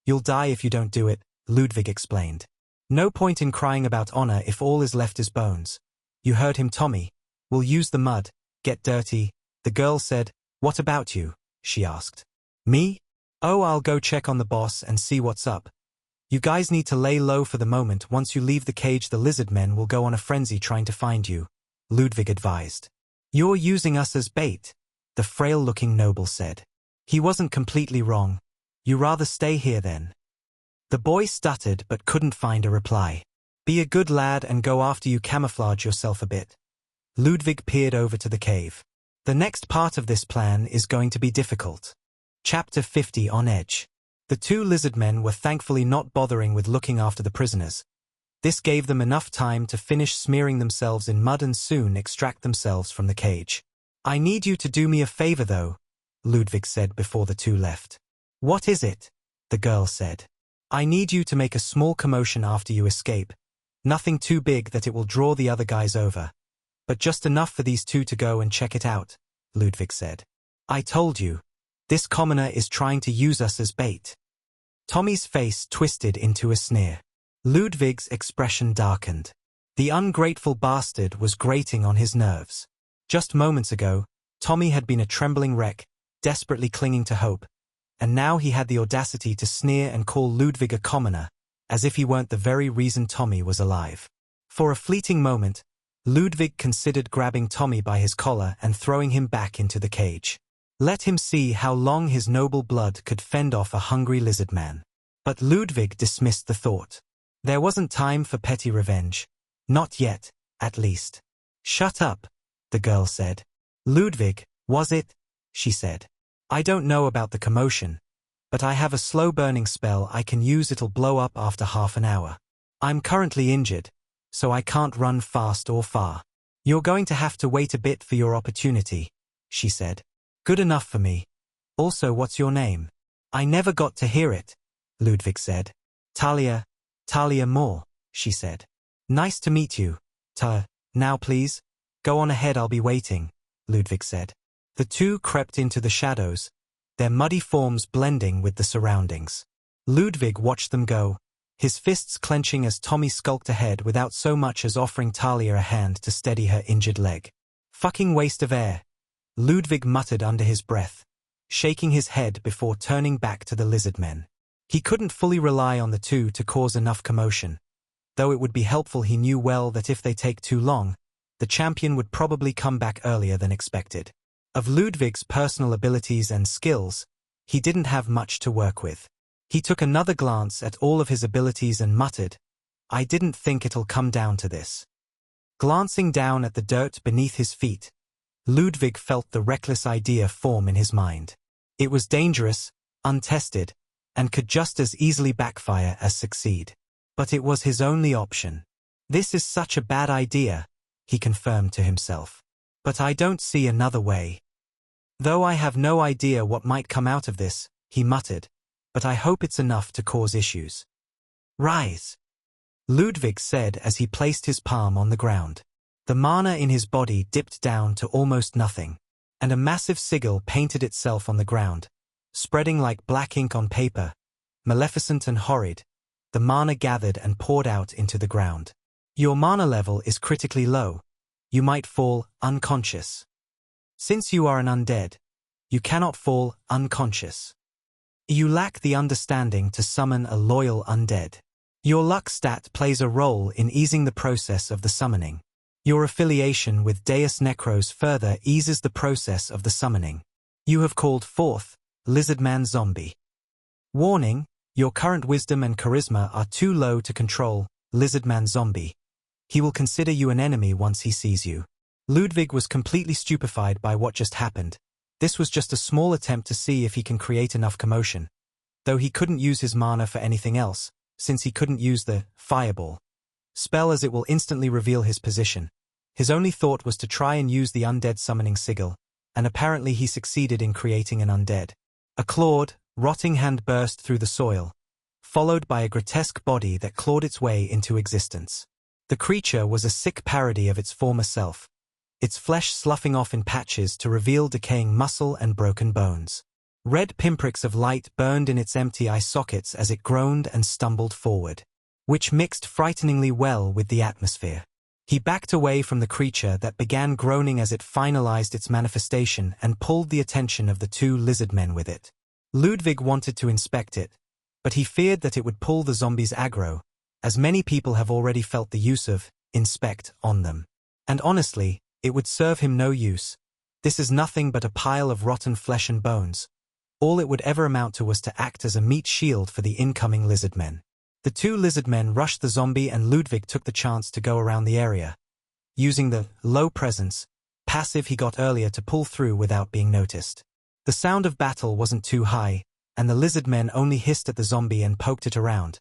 You'll die if you don't do it," Ludwig explained. "No point in crying about honor if all is left is bones. You heard him, Tommy. We'll use the mud, get dirty," the girl said. "What about you?" she asked. "Me? Oh, I'll go check on the boss and see what's up. You guys need to lay low for the moment. Once you leave the cage, the lizard men will go on a frenzy trying to find you," Ludwig advised. "You're using us as bait," the frail-looking noble said. He wasn't completely wrong. "You rather stay here then?" The boy stuttered but couldn't find a reply. "Be a good lad and go after you camouflage yourself a bit." Ludwig peered over to the cave. The next part of this plan is going to be difficult. Chapter 50 on edge. The 2 lizard men were thankfully not bothering with looking after the prisoners. This gave them enough time to finish smearing themselves in mud and soon extract themselves from the cage. "I need you to do me a favor though," Ludwig said before the 2 left. "What is it?" the girl said. "I need you to make a small commotion after you escape. Nothing too big that it will draw the other guys over. But just enough for these 2 to go and check it out," Ludwig said. "I told you. This commoner is trying to use us as bait." Tommy's face twisted into a sneer. Ludwig's expression darkened. The ungrateful bastard was grating on his nerves. Just moments ago, Tommy had been a trembling wreck, desperately clinging to hope, and now he had the audacity to sneer and call Ludwig a commoner, as if he weren't the very reason Tommy was alive. For a fleeting moment, Ludwig considered grabbing Tommy by his collar and throwing him back into the cage. Let him see how long his noble blood could fend off a hungry lizard man. But Ludwig dismissed the thought. There wasn't time for petty revenge. Not yet, at least. Shut up, the girl said. Ludwig, was it? She said. I don't know about the commotion, but I have a slow-burning spell I can use. It'll blow up after half an hour. I'm currently injured, so I can't run fast or far. You're going to have to wait a bit for your opportunity, she said. Good enough for me. Also, what's your name? I never got to hear it, Ludwig said. Talia Moore, she said. Nice to meet you. Now please, go on ahead, I'll be waiting, Ludwig said. The two crept into the shadows, their muddy forms blending with the surroundings. Ludwig watched them go, his fists clenching as Tommy skulked ahead without so much as offering Talia a hand to steady her injured leg. Fucking waste of air, Ludwig muttered under his breath, shaking his head before turning back to the lizard men. He couldn't fully rely on the two to cause enough commotion, though it would be helpful. He knew well that if they take too long, the champion would probably come back earlier than expected. Of Ludwig's personal abilities and skills, he didn't have much to work with. He took another glance at all of his abilities and muttered, I didn't think it'll come down to this. Glancing down at the dirt beneath his feet, Ludwig felt the reckless idea form in his mind. It was dangerous, untested, and could just as easily backfire as succeed. But it was his only option. This is such a bad idea, he confirmed to himself. But I don't see another way. Though I have no idea what might come out of this, he muttered, but I hope it's enough to cause issues. Rise, Ludwig said as he placed his palm on the ground. The mana in his body dipped down to almost nothing, and a massive sigil painted itself on the ground, spreading like black ink on paper. Maleficent and horrid, the mana gathered and poured out into the ground. Your mana level is critically low. You might fall unconscious. Since you are an undead, you cannot fall unconscious. You lack the understanding to summon a loyal undead. Your luck stat plays a role in easing the process of the summoning. Your affiliation with Deus Necros further eases the process of the summoning. You have called forth Lizardman Zombie. Warning, your current wisdom and charisma are too low to control Lizardman Zombie. He will consider you an enemy once he sees you. Ludwig was completely stupefied by what just happened. This was just a small attempt to see if he can create enough commotion, though he couldn't use his mana for anything else, since he couldn't use the fireball spell as it will instantly reveal his position. His only thought was to try and use the undead summoning sigil, and apparently he succeeded in creating an undead. A clawed, rotting hand burst through the soil, followed by a grotesque body that clawed its way into existence. The creature was a sick parody of its former self, its flesh sloughing off in patches to reveal decaying muscle and broken bones. Red pinpricks of light burned in its empty eye sockets as it groaned and stumbled forward, which mixed frighteningly well with the atmosphere. He backed away from the creature that began groaning as it finalized its manifestation and pulled the attention of the two lizard men with it. Ludwig wanted to inspect it, but he feared that it would pull the zombies aggro, as many people have already felt the use of inspect on them. And honestly, it would serve him no use. This is nothing but a pile of rotten flesh and bones. All it would ever amount to was to act as a meat shield for the incoming lizard men. The two lizard men rushed the zombie and Ludwig took the chance to go around the area, using the low presence passive he got earlier to pull through without being noticed. The sound of battle wasn't too high, and the lizard men only hissed at the zombie and poked it around.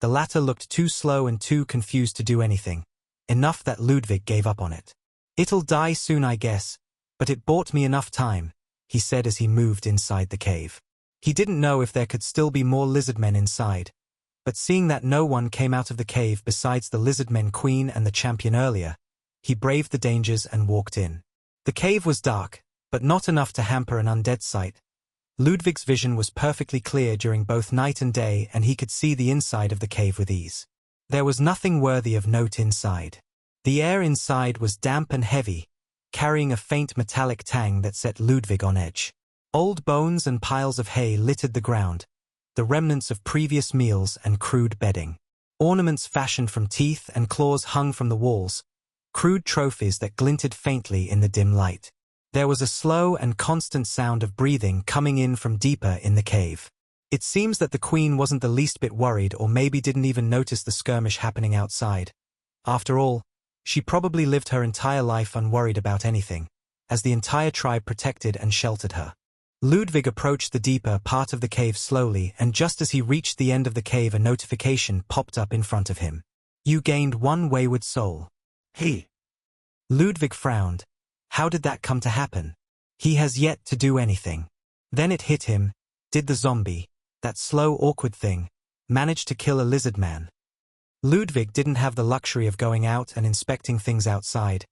The latter looked too slow and too confused to do anything, enough that Ludwig gave up on it. It'll die soon, I guess, but it bought me enough time, he said as he moved inside the cave. He didn't know if there could still be more lizard men inside, but seeing that no one came out of the cave besides the lizard men queen and the champion earlier, he braved the dangers and walked in. The cave was dark, but not enough to hamper an undead sight. Ludwig's vision was perfectly clear during both night and day, and he could see the inside of the cave with ease. There was nothing worthy of note inside. The air inside was damp and heavy, carrying a faint metallic tang that set Ludwig on edge. Old bones and piles of hay littered the ground, the remnants of previous meals and crude bedding. Ornaments fashioned from teeth and claws hung from the walls, crude trophies that glinted faintly in the dim light. There was a slow and constant sound of breathing coming in from deeper in the cave. It seems that the queen wasn't the least bit worried, or maybe didn't even notice the skirmish happening outside. After all, she probably lived her entire life unworried about anything, as the entire tribe protected and sheltered her. Ludwig approached the deeper part of the cave slowly, and just as he reached the end of the cave, a notification popped up in front of him. You gained 1 wayward soul. He. Ludwig frowned. How did that come to happen? He has yet to do anything. Then it hit him. Did the zombie, that slow, awkward thing, manage to kill a lizard man? Ludwig didn't have the luxury of going out and inspecting things outside.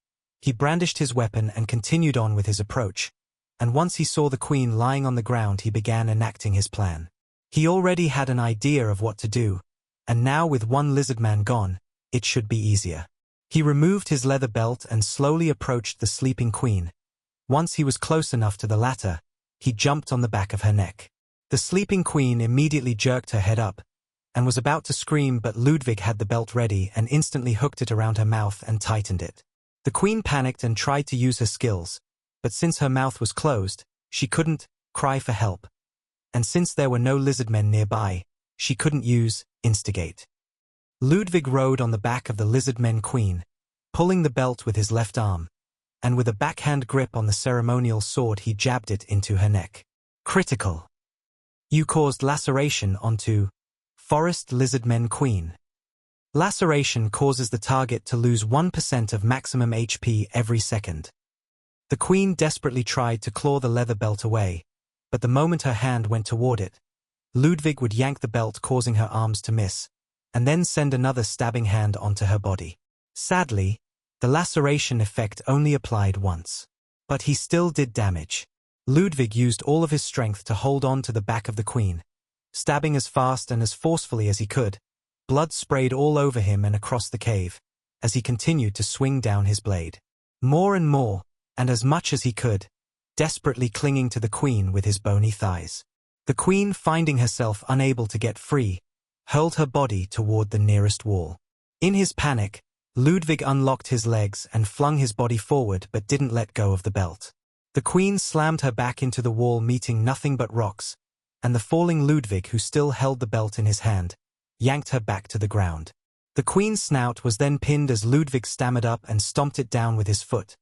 He brandished his weapon and continued on with his approach. And once he saw the queen lying on the ground, he began enacting his plan. He already had an idea of what to do, and now with one lizard man gone, it should be easier. He removed his leather belt and slowly approached the sleeping queen. Once he was close enough to the latter, he jumped on the back of her neck. The sleeping queen immediately jerked her head up, and was about to scream, but Ludwig had the belt ready and instantly hooked it around her mouth and tightened it. The queen panicked and tried to use her skills, but since her mouth was closed, she couldn't cry for help. And since there were no lizard men nearby, she couldn't use instigate. Ludwig rode on the back of the lizard men queen, pulling the belt with his left arm, and with a backhand grip on the ceremonial sword he jabbed it into her neck. Critical. You caused laceration onto Forest Lizard Men Queen. Laceration causes the target to lose 1% of maximum HP every second. The queen desperately tried to claw the leather belt away, but the moment her hand went toward it, Ludwig would yank the belt, causing her arms to miss, and then send another stabbing hand onto her body. Sadly, the laceration effect only applied once. But he still did damage. Ludwig used all of his strength to hold on to the back of the queen, stabbing as fast and as forcefully as he could. Blood sprayed all over him and across the cave, as he continued to swing down his blade. More and more, and as much as he could, desperately clinging to the queen with his bony thighs. The queen, finding herself unable to get free, hurled her body toward the nearest wall. In his panic, Ludwig unlocked his legs and flung his body forward, but didn't let go of the belt. The queen slammed her back into the wall, meeting nothing but rocks, and the falling Ludwig, who still held the belt in his hand, yanked her back to the ground. The queen's snout was then pinned as Ludwig stammered up and stomped it down with his foot.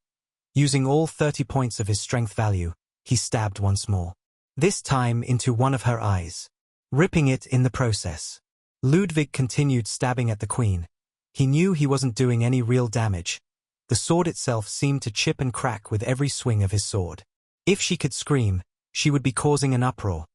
Using all 30 points of his strength value, he stabbed once more, this time into one of her eyes, ripping it in the process. Ludwig continued stabbing at the queen. He knew he wasn't doing any real damage. The sword itself seemed to chip and crack with every swing of his sword. If she could scream, she would be causing an uproar.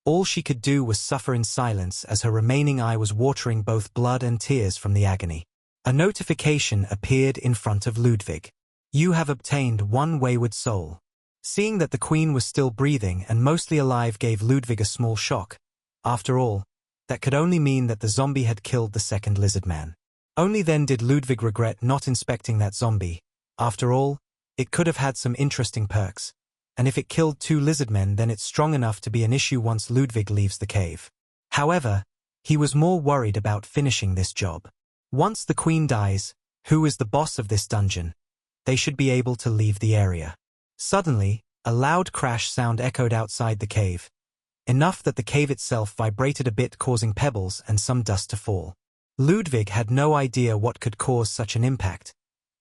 All she could do was suffer in silence as her remaining eye was watering both blood and tears from the agony. A notification appeared in front of Ludwig. You have obtained 1 wayward soul. Seeing that the queen was still breathing and mostly alive gave Ludwig a small shock. After all, that could only mean that the zombie had killed the second lizard man. Only then did Ludwig regret not inspecting that zombie. After all, it could have had some interesting perks. And if it killed 2 lizard men, then it's strong enough to be an issue once Ludwig leaves the cave. However, he was more worried about finishing this job. Once the queen dies, who is the boss of this dungeon? They should be able to leave the area. Suddenly, a loud crash sound echoed outside the cave. Enough that the cave itself vibrated a bit, causing pebbles and some dust to fall. Ludwig had no idea what could cause such an impact,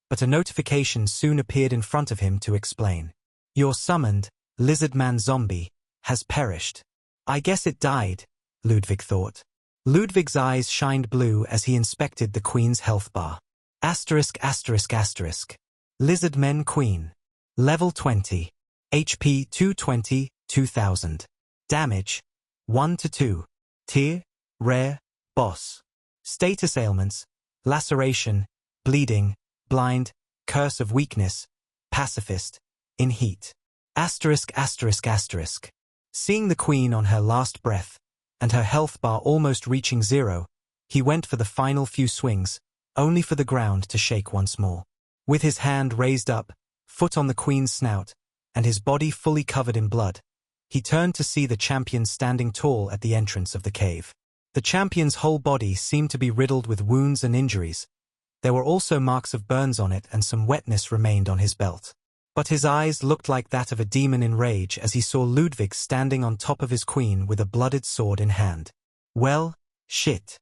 but a notification soon appeared in front of him to explain. Your summoned, lizard man zombie, has perished. I guess it died, Ludwig thought. Ludwig's eyes shined blue as he inspected the queen's health bar. Asterisk asterisk asterisk. Lizard men queen. Level 20. HP 220, 2000. Damage 1 to 2. Tier, rare, boss. Status ailments, laceration, bleeding, blind, curse of weakness, pacifist, in heat. Asterisk asterisk asterisk. Seeing the queen on her last breath, and her health bar almost reaching 0, he went for the final few swings, only for the ground to shake once more. With his hand raised up, foot on the queen's snout, and his body fully covered in blood, he turned to see the champion standing tall at the entrance of the cave. The champion's whole body seemed to be riddled with wounds and injuries. There were also marks of burns on it, and some wetness remained on his belt. But his eyes looked like that of a demon in rage as he saw Ludwig standing on top of his queen with a blooded sword in hand. Well, shit.